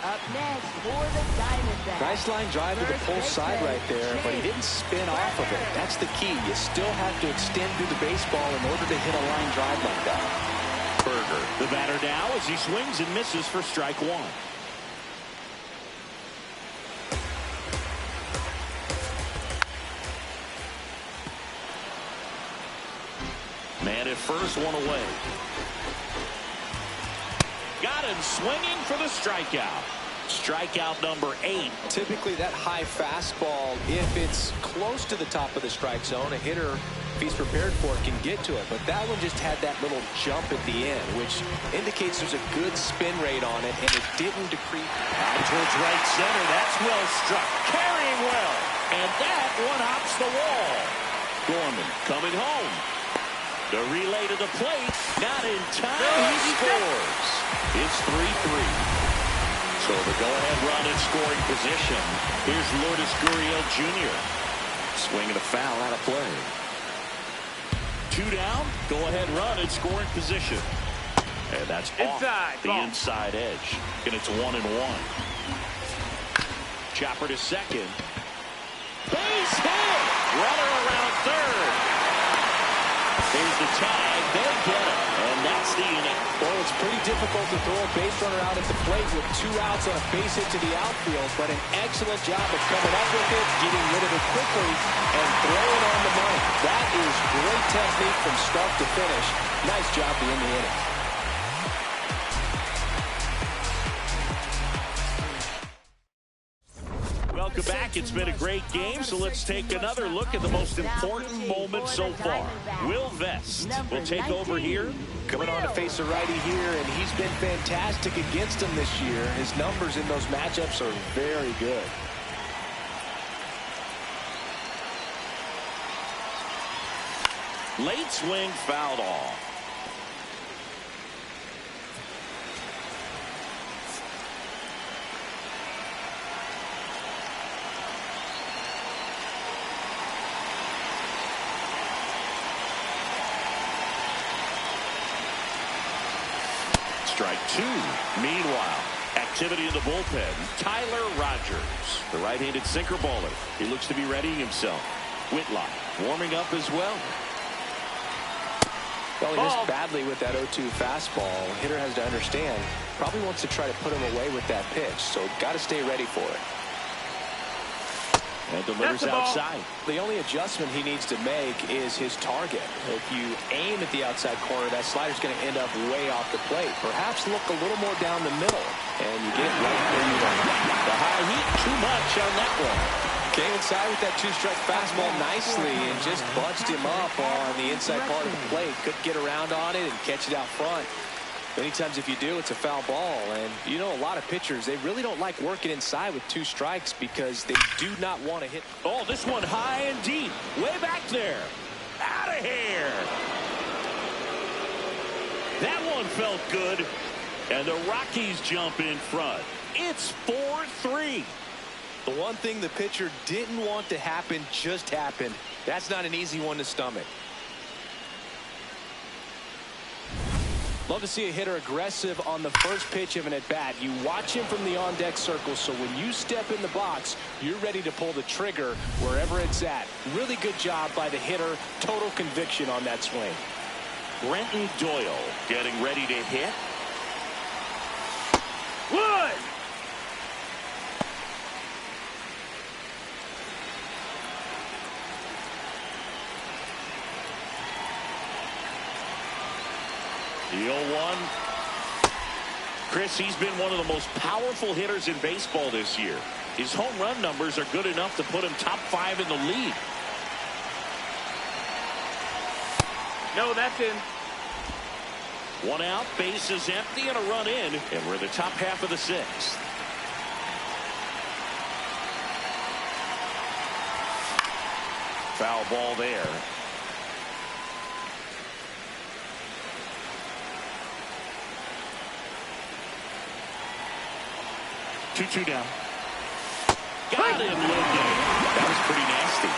Up next for the Diamondbacks. Nice line drive to the pull side right there, but he didn't spin off of it. That's the key. You still have to extend through the baseball in order to hit a line drive like that. Berger, the batter now as he swings and misses for strike 1. Man at first, 1 away. Got him swinging for the strikeout. Strikeout number 8. Typically that high fastball, if it's close to the top of the strike zone, a hitter, if he's prepared for it, can get to it. But that one just had that little jump at the end, which indicates there's a good spin rate on it, and it didn't decrease. Out towards right center. That's well struck. Carrying well. And that one hops the wall. Gorman coming home. The relay to the plate. Not in time. He scores. It's 3-3. So the go-ahead run in scoring position. Here's Lourdes Gurriel Jr. Swinging a foul out of play. 2 down. Go-ahead run in scoring position. And that's off the inside edge. And it's 1-1. Chopper to second. Base hit. Runner around third. Here's the tag. They'll get it. And that's the inning. Well, it's pretty difficult to throw a base runner out at the plate with 2 outs on a base hit to the outfield, but an excellent job of coming up with it, getting rid of it quickly, and throwing on the money. That is great technique from start to finish. Nice job to end the inning. Welcome back. It's been a great game, so let's take another look at the most important moment so far. Will Vest will take over here. Coming on to face a righty here, and he's been fantastic against him this year. His numbers in those matchups are very good. Late swing fouled off. Strike 2. Meanwhile, activity in the bullpen. Tyler Rogers, the right-handed sinker baller. He looks to be readying himself. Whitlock warming up as well. Well, he missed badly with that 0-2 fastball. The hitter has to understand, probably wants to try to put him away with that pitch, so got to stay ready for it. And delivers outside. The only adjustment he needs to make is his target. If you aim at the outside corner, that slider's going to end up way off the plate. Perhaps look a little more down the middle, and you get right where you want. The high heat, too much on that one. Came inside with that 2-strike fastball nicely and just bunched him up on the inside part of the plate. Couldn't get around on it and catch it out front. Many times if you do, it's a foul ball. And you know, a lot of pitchers, they really don't like working inside with 2 strikes because they do not want to hit. Oh, this one high and deep. Way back there. Out of here. That one felt good. And the Rockies jump in front. It's 4-3. The one thing the pitcher didn't want to happen just happened. That's not an easy one to stomach. Love to see a hitter aggressive on the first pitch of an at-bat. You watch him from the on-deck circle, so when you step in the box, you're ready to pull the trigger wherever it's at. Really good job by the hitter. Total conviction on that swing. Brenton Doyle getting ready to hit. One. The 0-1. Chris, he's been one of the most powerful hitters in baseball this year. His home run numbers are good enough to put him top 5 in the league. No, that's in. 1 out, base is empty, and a run in, and we're in the top half of the 6th. Foul ball there. Two down. Got him looking. That was pretty nasty.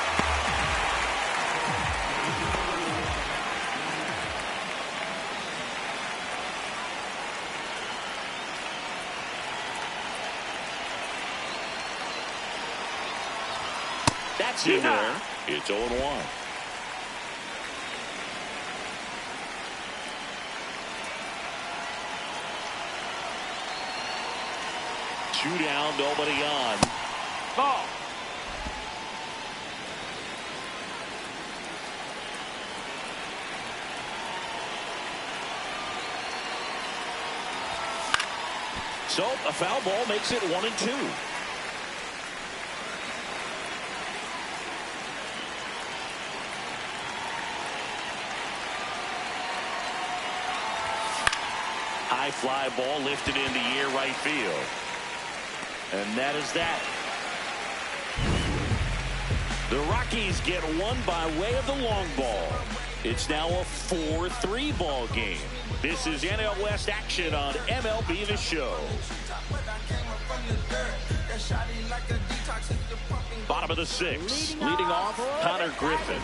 That's in there. It's 0-1. Two down, nobody on. Ball. So a foul ball makes it 1-2. High fly ball lifted in the air right field. And that is that. The Rockies get one by way of the long ball. It's now a 4-3 ball game. This is NL West action on MLB The Show. Bottom of the sixth. Leading off, Connor Griffin.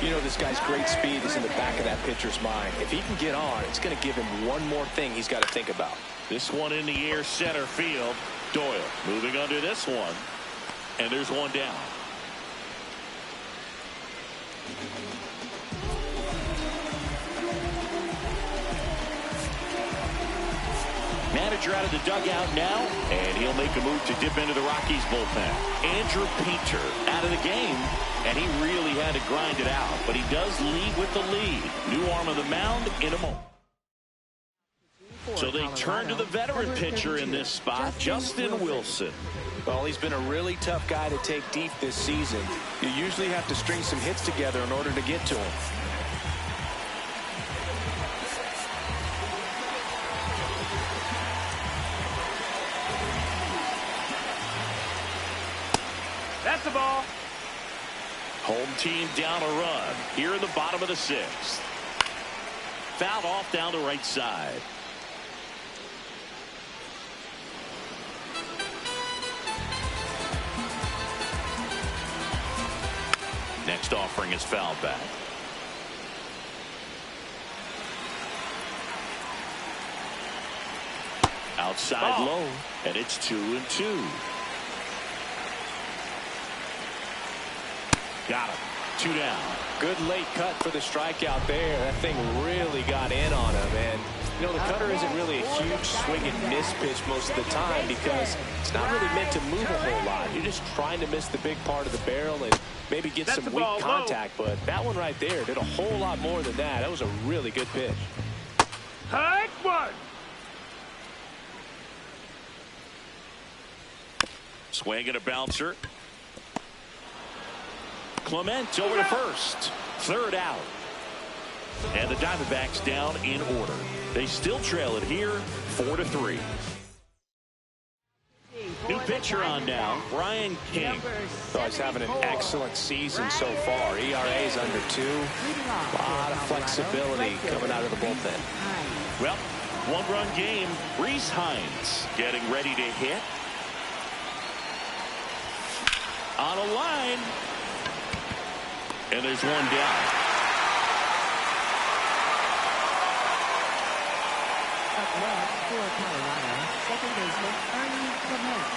You know, this guy's great speed is in the back of that pitcher's mind. If he can get on, it's going to give him one more thing he's got to think about. This one in the air, center field. Doyle moving under this one. And there's one down. Manager out of the dugout now, and he'll make a move to dip into the Rockies bullpen. Andrew Painter out of the game, and he really had to grind it out, but he does lead with the lead. New arm of the mound in a moment. So they turn to the veteran pitcher in this spot, Justin Wilson. Well, he's been a really tough guy to take deep this season. You usually have to string some hits together in order to get to him. That's the ball. Home team down a run here in the bottom of the sixth. Fouled off down the right side. Next offering is fouled back. Outside low, and it's 2-2. Got him. 2 down. Good late cut for the strikeout there. That thing really got in on him. And, you know, the cutter isn't really a huge swing and miss pitch most of the time because it's not really meant to move a whole lot. You're just trying to miss the big part of the barrel and maybe get some weak contact. But that one right there did a whole lot more than that. That was a really good pitch. Hike one. Swing and a bouncer. Clement over to first. Third out. And the Diamondbacks down in order. They still trail it here, 4-3. New pitcher on now, Brian King. So he's having an excellent season so far. ERA's under 2. A lot of flexibility coming out of the bullpen. Well, one-run game. Reese Hines getting ready to hit. On a line. And there's one down. Up next for Colorado, second baseman Ernie Clement.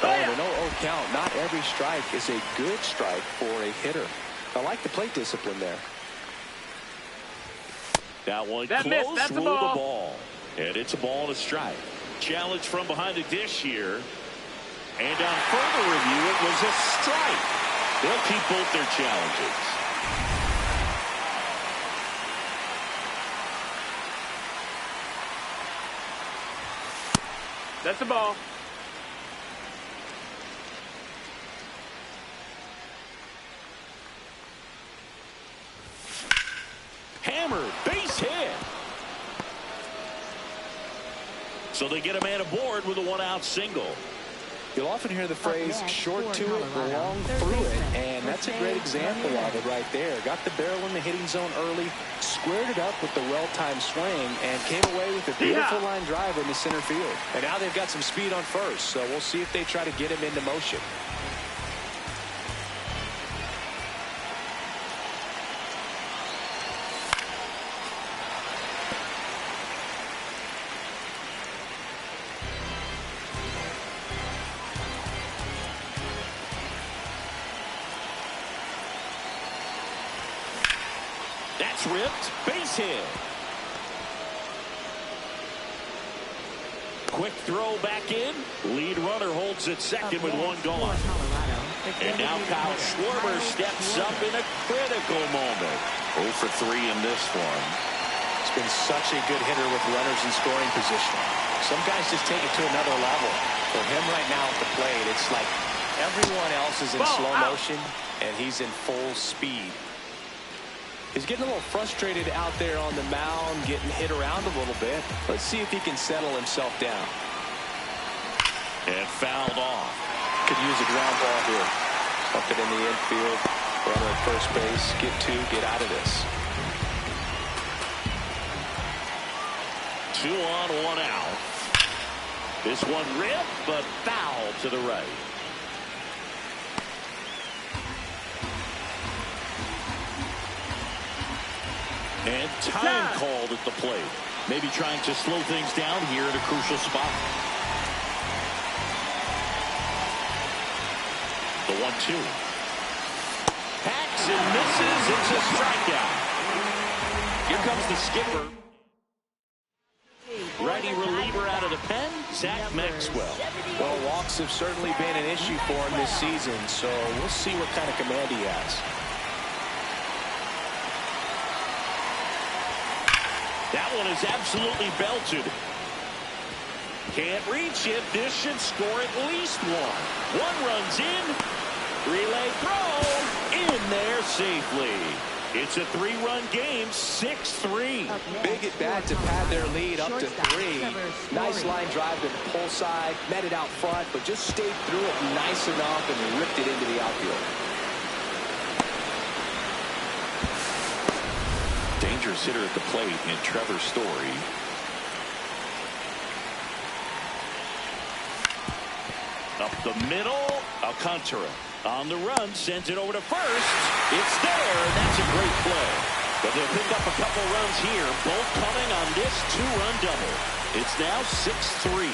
An 0-0 count. Not every strike is a good strike for a hitter. I like the plate discipline there. That one close, that's ruled the ball. And it's a ball and a strike. Challenge from behind the dish here. And on further review, it was a strike. They'll keep both their challenges. That's the ball. Hammered, base hit. So they get a man aboard with a one-out single. You'll often hear the phrase short to it, long through it, and that's a great example of it right there. Got the barrel in the hitting zone early, squared it up with the well-timed swing, and came away with a beautiful line drive into center field. And now they've got some speed on first, so we'll see if they try to get him into motion. That's ripped. Base hit. Quick throw back in. Lead runner holds at second with one gone. And now Kyle Schwarber steps up in a critical moment. 0 for 3 in this one. been such a good hitter with runners in scoring position. Some guys just take it to another level. For him right now at the plate, it's like everyone else is in slow motion, and he's in full speed. He's getting a little frustrated out there on the mound, getting hit around a little bit. Let's see if he can settle himself down. And fouled off. Could use a ground ball here. Up it in the infield. Runner at first base. Get two. Get out of this. 2 on, 1 out. This one ripped, but foul to the right. And time called at the plate. Maybe trying to slow things down here at a crucial spot. The 1-2. Hacks and misses. It's a strikeout. Here comes the skipper. Righty reliever out of the pen, Zach Maxwell. Well, walks have certainly been an issue for him this season, so we'll see what kind of command he has. That one is absolutely belted. Can't reach it. This should score at least one. One runs in. Relay throw. In there safely. It's a 3-run game, 6-3. Big at bat to pad their lead up to 3. Nice line drive to the pull side. Met it out front, but just stayed through it nice enough and ripped it into the outfield. Dangerous hitter at the plate in Trevor Story. Up the middle, Alcantara on the run, sends it over to first. It's there, and that's a great play. But they'll pick up a couple runs here, both coming on this 2-run double. It's now 6-3.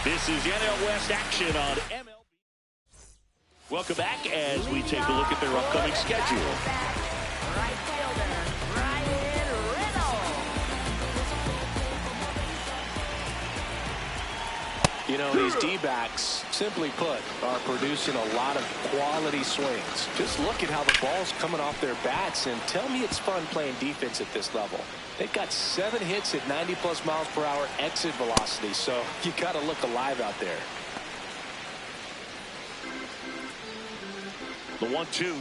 This is NL West action on MLB. Welcome back as we take a look at their upcoming schedule. Right fielder, You know, these D-backs, simply put, are producing a lot of quality swings. Just look at how the ball's coming off their bats, and tell me it's fun playing defense at this level. They've got 7 hits at 90+ miles per hour exit velocity, so you got to look alive out there. The 1-2.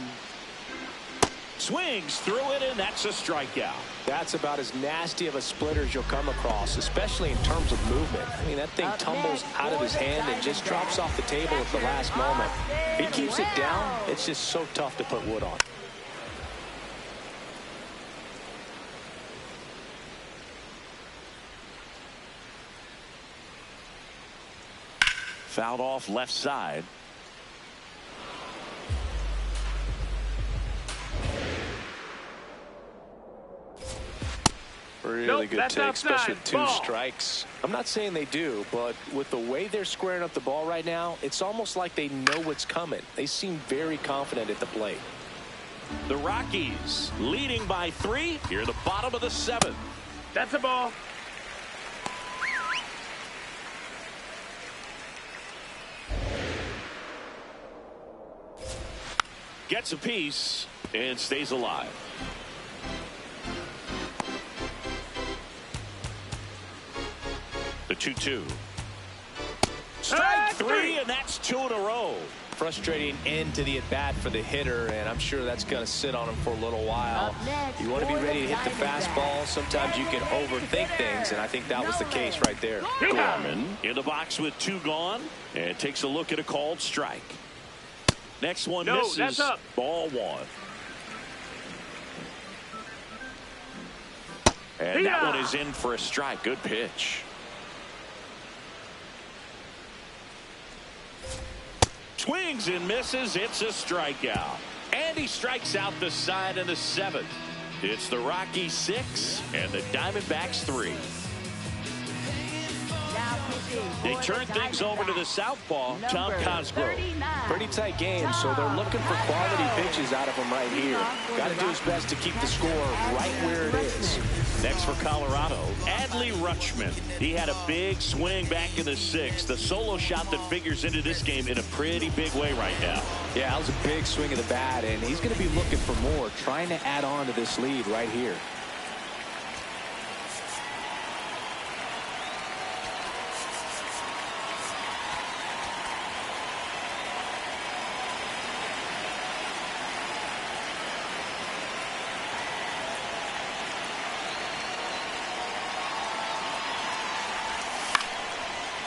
Swings through it, and that's a strikeout. That's about as nasty of a splitter as you'll come across, especially in terms of movement. I mean, that thing tumbles out of his hand and just drops off the table at the last moment. If he keeps it down, it's just so tough to put wood on. Fouled off left side. Really good take, especially with 2 strikes. I'm not saying they do, but with the way they're squaring up the ball right now, it's almost like they know what's coming. They seem very confident at the plate. The Rockies leading by 3 here, the bottom of the 7th. That's a ball. Gets a piece and stays alive. The 2-2. Strike 3, and that's 2 in a row. Frustrating end to the at-bat for the hitter, and I'm sure that's going to sit on him for a little while. You want to be ready to hit the fastball. Sometimes you can overthink things, and I think that was the case right there. Gorman in the box with 2 gone, and takes a look at a called strike. Next one misses. That's up. Ball 1. And that one is in for a strike. Good pitch. Swings and misses. It's a strikeout. And he strikes out the side in the 7th. It's the Rockies 6 and the Diamondbacks 3. They turn things over to the southpaw, Tom Cosgrove. Pretty tight game, so they're looking for quality pitches out of him right here. Got to do his best to keep the score right where it is. Next for Colorado, Adley Rutschman. He had a big swing back in the 6th. The solo shot that figures into this game in a pretty big way right now. Yeah, that was a big swing of the bat, and he's going to be looking for more, trying to add on to this lead right here.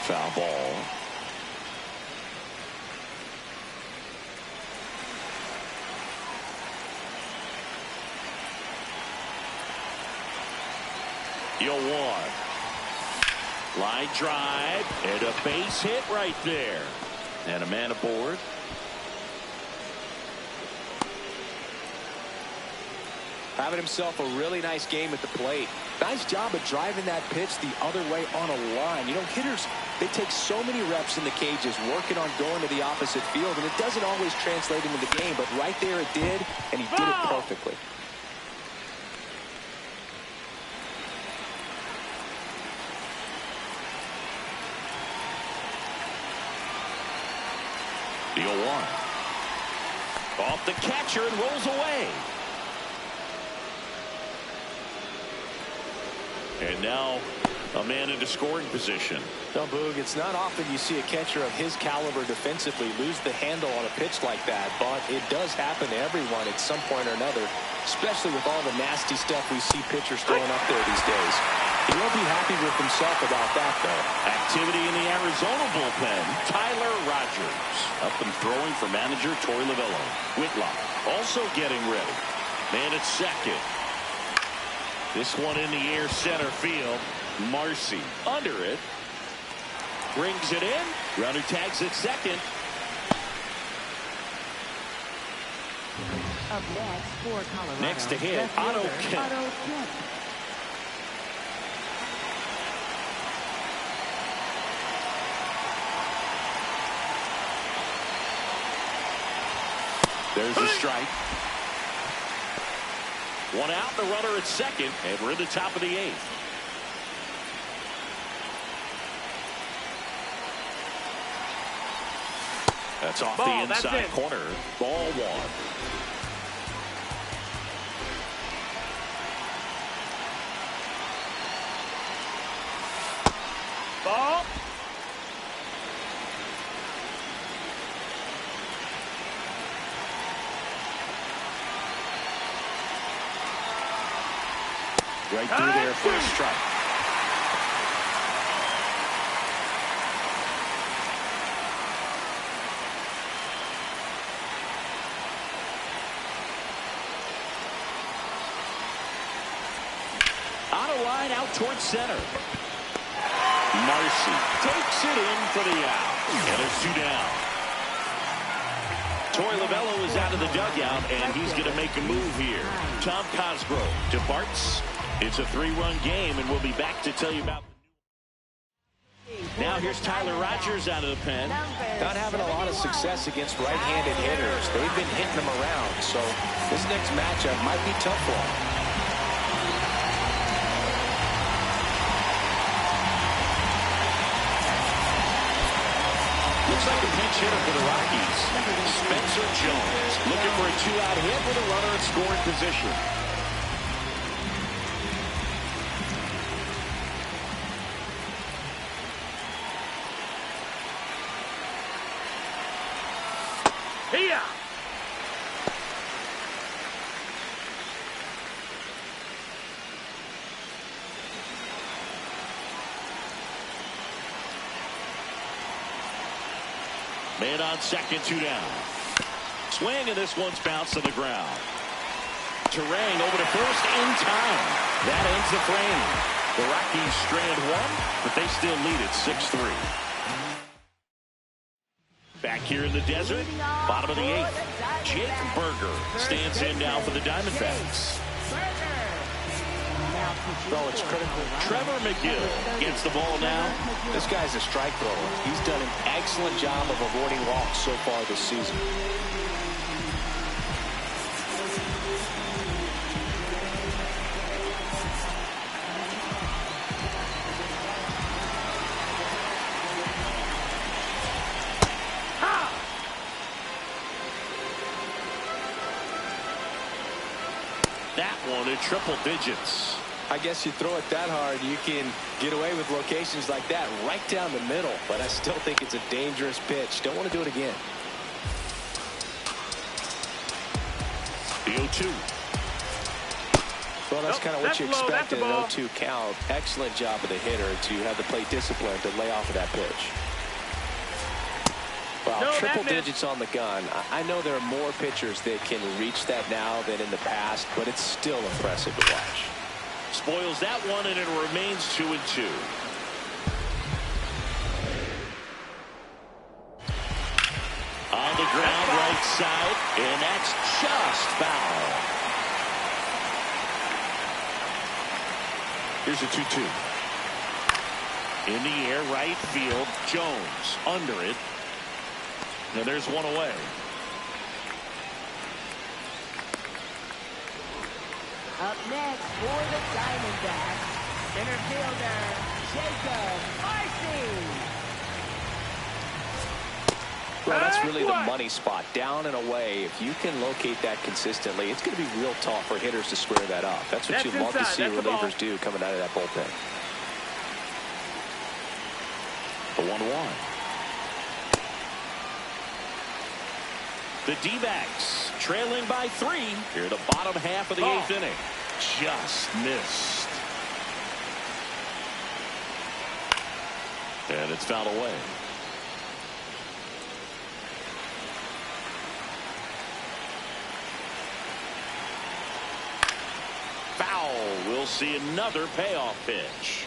Foul ball. You'll one. Line drive and a base hit right there. And a man aboard. Having himself a really nice game at the plate. Nice job of driving that pitch the other way on a line. You know, hitters, they take so many reps in the cages working on going to the opposite field, and it doesn't always translate into the game, but right there it did, and he did it perfectly. The 0-1. Off the catcher and rolls away. And now a man into scoring position. No, Boog, it's not often you see a catcher of his caliber defensively lose the handle on a pitch like that, but it does happen to everyone at some point or another, especially with all the nasty stuff we see pitchers throwing up there these days. He won't be happy with himself about that, though. Activity in the Arizona bullpen. Tyler Rogers up and throwing for manager Torey Lovullo. Whitlock also getting ready. Man at second. This one in the air, center field. Marcy under it. Brings it in. Runner tags at second. Up next for Colorado. Next to hit, Otto Kemp. There's a strike. One out, the runner at second, and we're in the top of the 8th. That's off the inside corner. Ball 1. Ball. Right through there for a strike. On a line out towards center. Marcy takes it in for the out. And there's 2 down. Torey Lovullo is out of the dugout, and he's going to make a move here. Tom Cosgrove departs. It's a 3-run game, and we'll be back to tell you about. Now here's Tyler Rogers out of the pen. Not having a lot of success against right-handed hitters. They've been hitting them around, so this next matchup might be tough for him. Looks like a pinch hitter for the Rockies. Spencer Jones looking for a 2-out hit with a runner in scoring position. Here. Man on second, 2 down. Swing, and this one's bounced to the ground. Terang over to first in time. That ends the frame. The Rockies strand 1, but they still lead it 6-3. Back here in the desert, bottom of the 8th. Jake Berger stands in now for the Diamondbacks. Oh, it's critical. Trevor McGill gets the ball now. This guy's a strike thrower. He's done an excellent job of avoiding walks so far this season. That one in triple digits. I guess you throw it that hard, you can get away with locations like that right down the middle. But I still think it's a dangerous pitch. Don't want to do it again. The 0-2. Well, that's kind of what you expect in an 0-2 count. Excellent job of the hitter to have the plate discipline to lay off of that pitch. Well, triple digits on the gun. I know there are more pitchers that can reach that now than in the past, but it's still impressive to watch. Spoils that one, and it remains 2-2. On the ground, right side, and that's just foul. Here's a 2-2. In the air, right field, Jones under it. And there's one away. Up next for the Diamondbacks, center fielder, Jacob Marcy. Well, that's really the money spot, down and away. If you can locate that consistently, it's going to be real tough for hitters to square that up. That's what you'd love to see relievers do coming out of that bullpen. The 1-1. The Dbacks trailing by 3 here at the bottom half of the 8th inning. Just missed. And it's fouled away. Foul. We'll see another payoff pitch.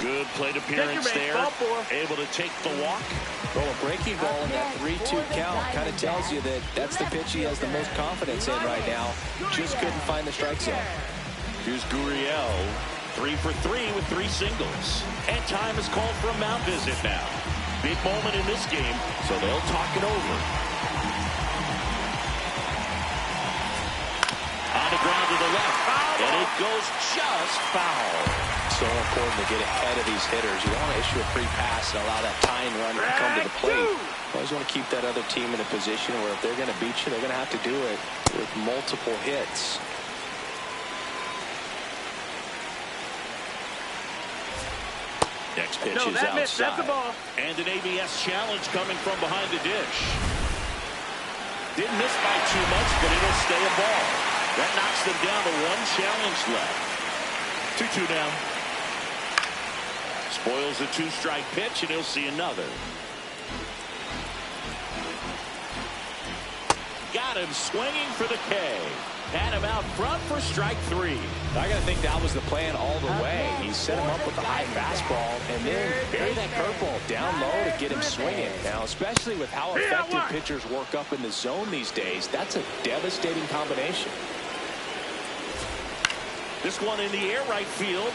Good plate appearance there. Able to take the walk. Well, a breaking ball in that 3-2 count kind of tells you that that's the pitch he has the most confidence in right now. Just couldn't find the strike zone. Here's Gurriel, 3 for 3 with 3 singles. And time is called for a mound visit now. Big moment in this game, so they'll talk it over. On the ground to the left, and it goes just foul. So important to get ahead of these hitters. You don't want to issue a free pass and allow that tying run to come to the plate. You always want to keep that other team in a position where if they're going to beat you, they're going to have to do it with multiple hits. Next pitch is outside. And an ABS challenge coming from behind the dish. Didn't miss by too much, but it'll stay a ball. That knocks them down to 1 challenge left. 2-2 now. Spoils a 2-strike pitch, and he'll see another. Got him swinging for the K. Had him out front for strike 3. I got to think that was the plan all the way. He set him up with a high fastball and then buried that curveball down low to get him swinging. Now, especially with how effective pitchers work up in the zone these days, that's a devastating combination. This one in the air, right field.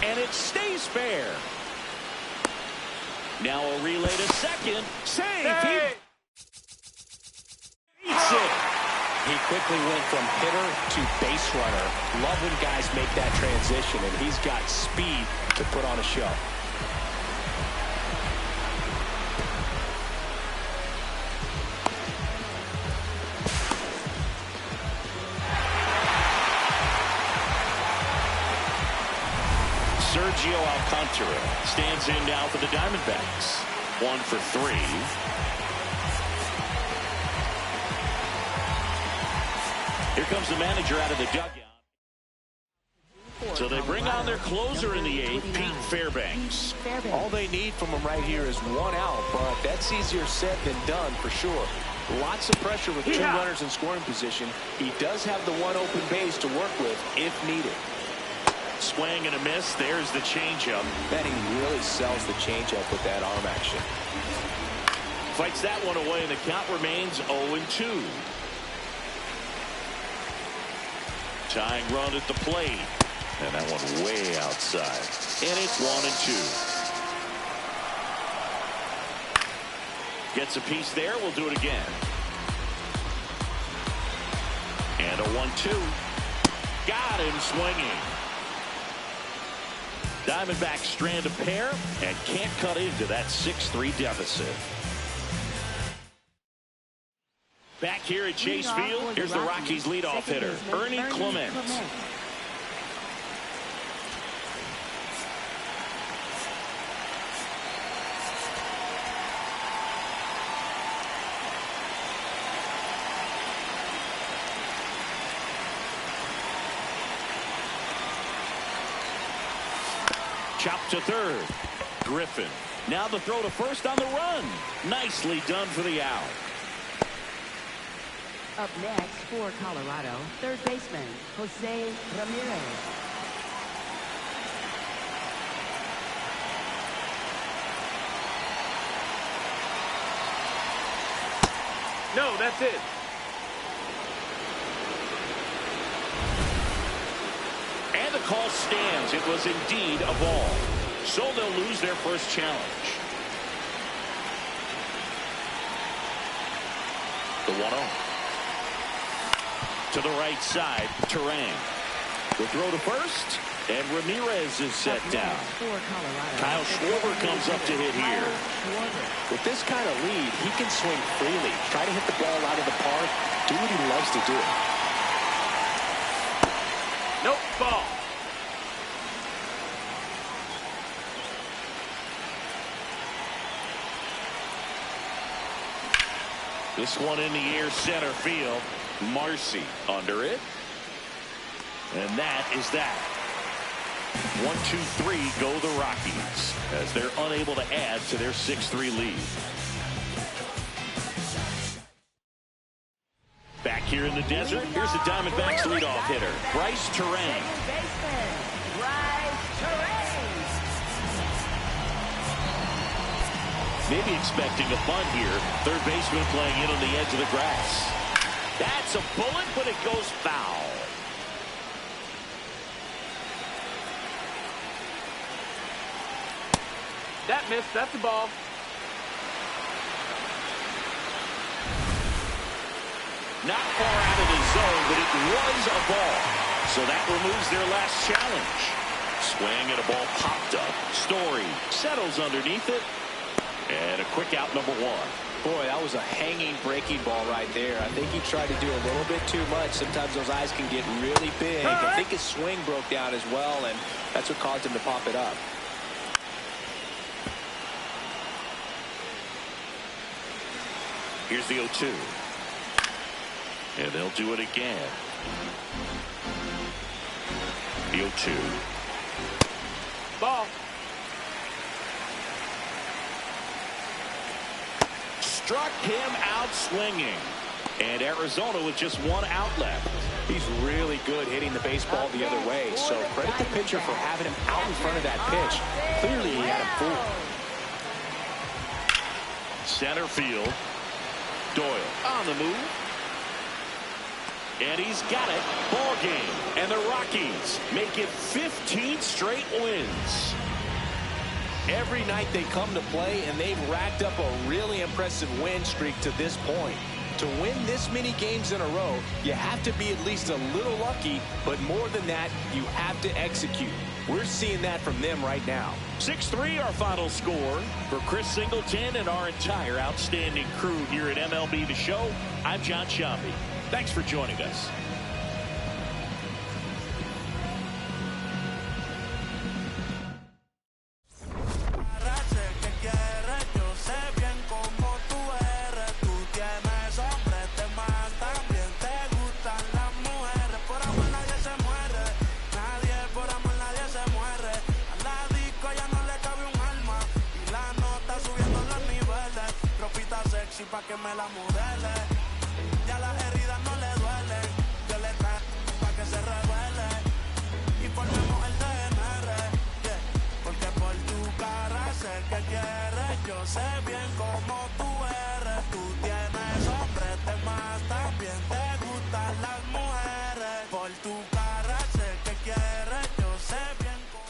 And it stays fair. Now a relay to second. Save. He beats it. He quickly went from hitter to base runner. Love when guys make that transition, and he's got speed to put on a show. Sergio Alcantara stands in now for the Diamondbacks. 1 for 3. Here comes the manager out of the dugout. So they bring on their closer in the 8th, Pete Fairbanks. All they need from him right here is 1 out, but that's easier said than done for sure. Lots of pressure with 2 runners in scoring position. He does have the 1 open base to work with if needed. Swing and a miss. There's the changeup. Benning really sells the changeup with that arm action. Fights that one away, and the count remains 0-2. Tying run at the plate. And that one way outside. And it's 1-2. Gets a piece there. We'll do it again. And a 1-2. Got him swinging. Diamondbacks strand a pair and can't cut into that 6-3 deficit. Back here at Chase Field, here's the Rockies leadoff hitter, Ernie Clement. Chopped to third. Griffin. Now the throw to first on the run. Nicely done for the out. Up next for Colorado, third baseman, Jose Ramirez. No, that's it. And the call stands. It was indeed a ball. So they'll lose their first challenge. The 1-0. To the right side, Terang. The throw to first, and Ramirez is set down. Kyle Schwarber comes up to hit here. With this kind of lead, he can swing freely. Try to hit the ball out of the park. Do what he loves to do. Nope, ball. This one in the air, center field. Marcy under it. And that is that. 1-2-3 go the Rockies as they're unable to add to their 6-3 lead. Back here in the desert, here's the Diamondbacks leadoff hitter, Bryce Terang. Maybe expecting a bunt here. Third baseman playing in on the edge of the grass. That's a bullet, but it goes foul. That missed. That's the ball. Not far out of the zone, but it was a ball. So that removes their last challenge. Swing and a ball popped up. Story settles underneath it. And a quick out, number 1. Boy, that was a hanging breaking ball right there. I think he tried to do a little bit too much. Sometimes those eyes can get really big. I think his swing broke down as well, and that's what caused him to pop it up. Here's the 0-2. And they'll do it again. The 0-2. Ball. Struck him out swinging. And Arizona with just one out left. He's really good hitting the baseball the other way. So credit the pitcher for having him out in front of that pitch. Clearly he had him fooled. Center field. Doyle on the move. And he's got it. Ball game. And the Rockies make it 15 straight wins. Every night they come to play, and they've racked up a really impressive win streak to this point. To win this many games in a row, you have to be at least a little lucky, but more than that, you have to execute. We're seeing that from them right now. 6-3 our final score. For Chris Singleton and our entire outstanding crew here at MLB The Show, I'm John Shambi. Thanks for joining us. Pa' que me la modele, ya las heridas no le duelen, yo le traigo pa' que se revele, y formemos el DNR, yeah. Porque por tu cara sé que quieres, yo sé bien cómo tú eres, tú tienes hombres de más, también te gustan las mujeres, por tu cara sé que quieres, yo sé bien cómo...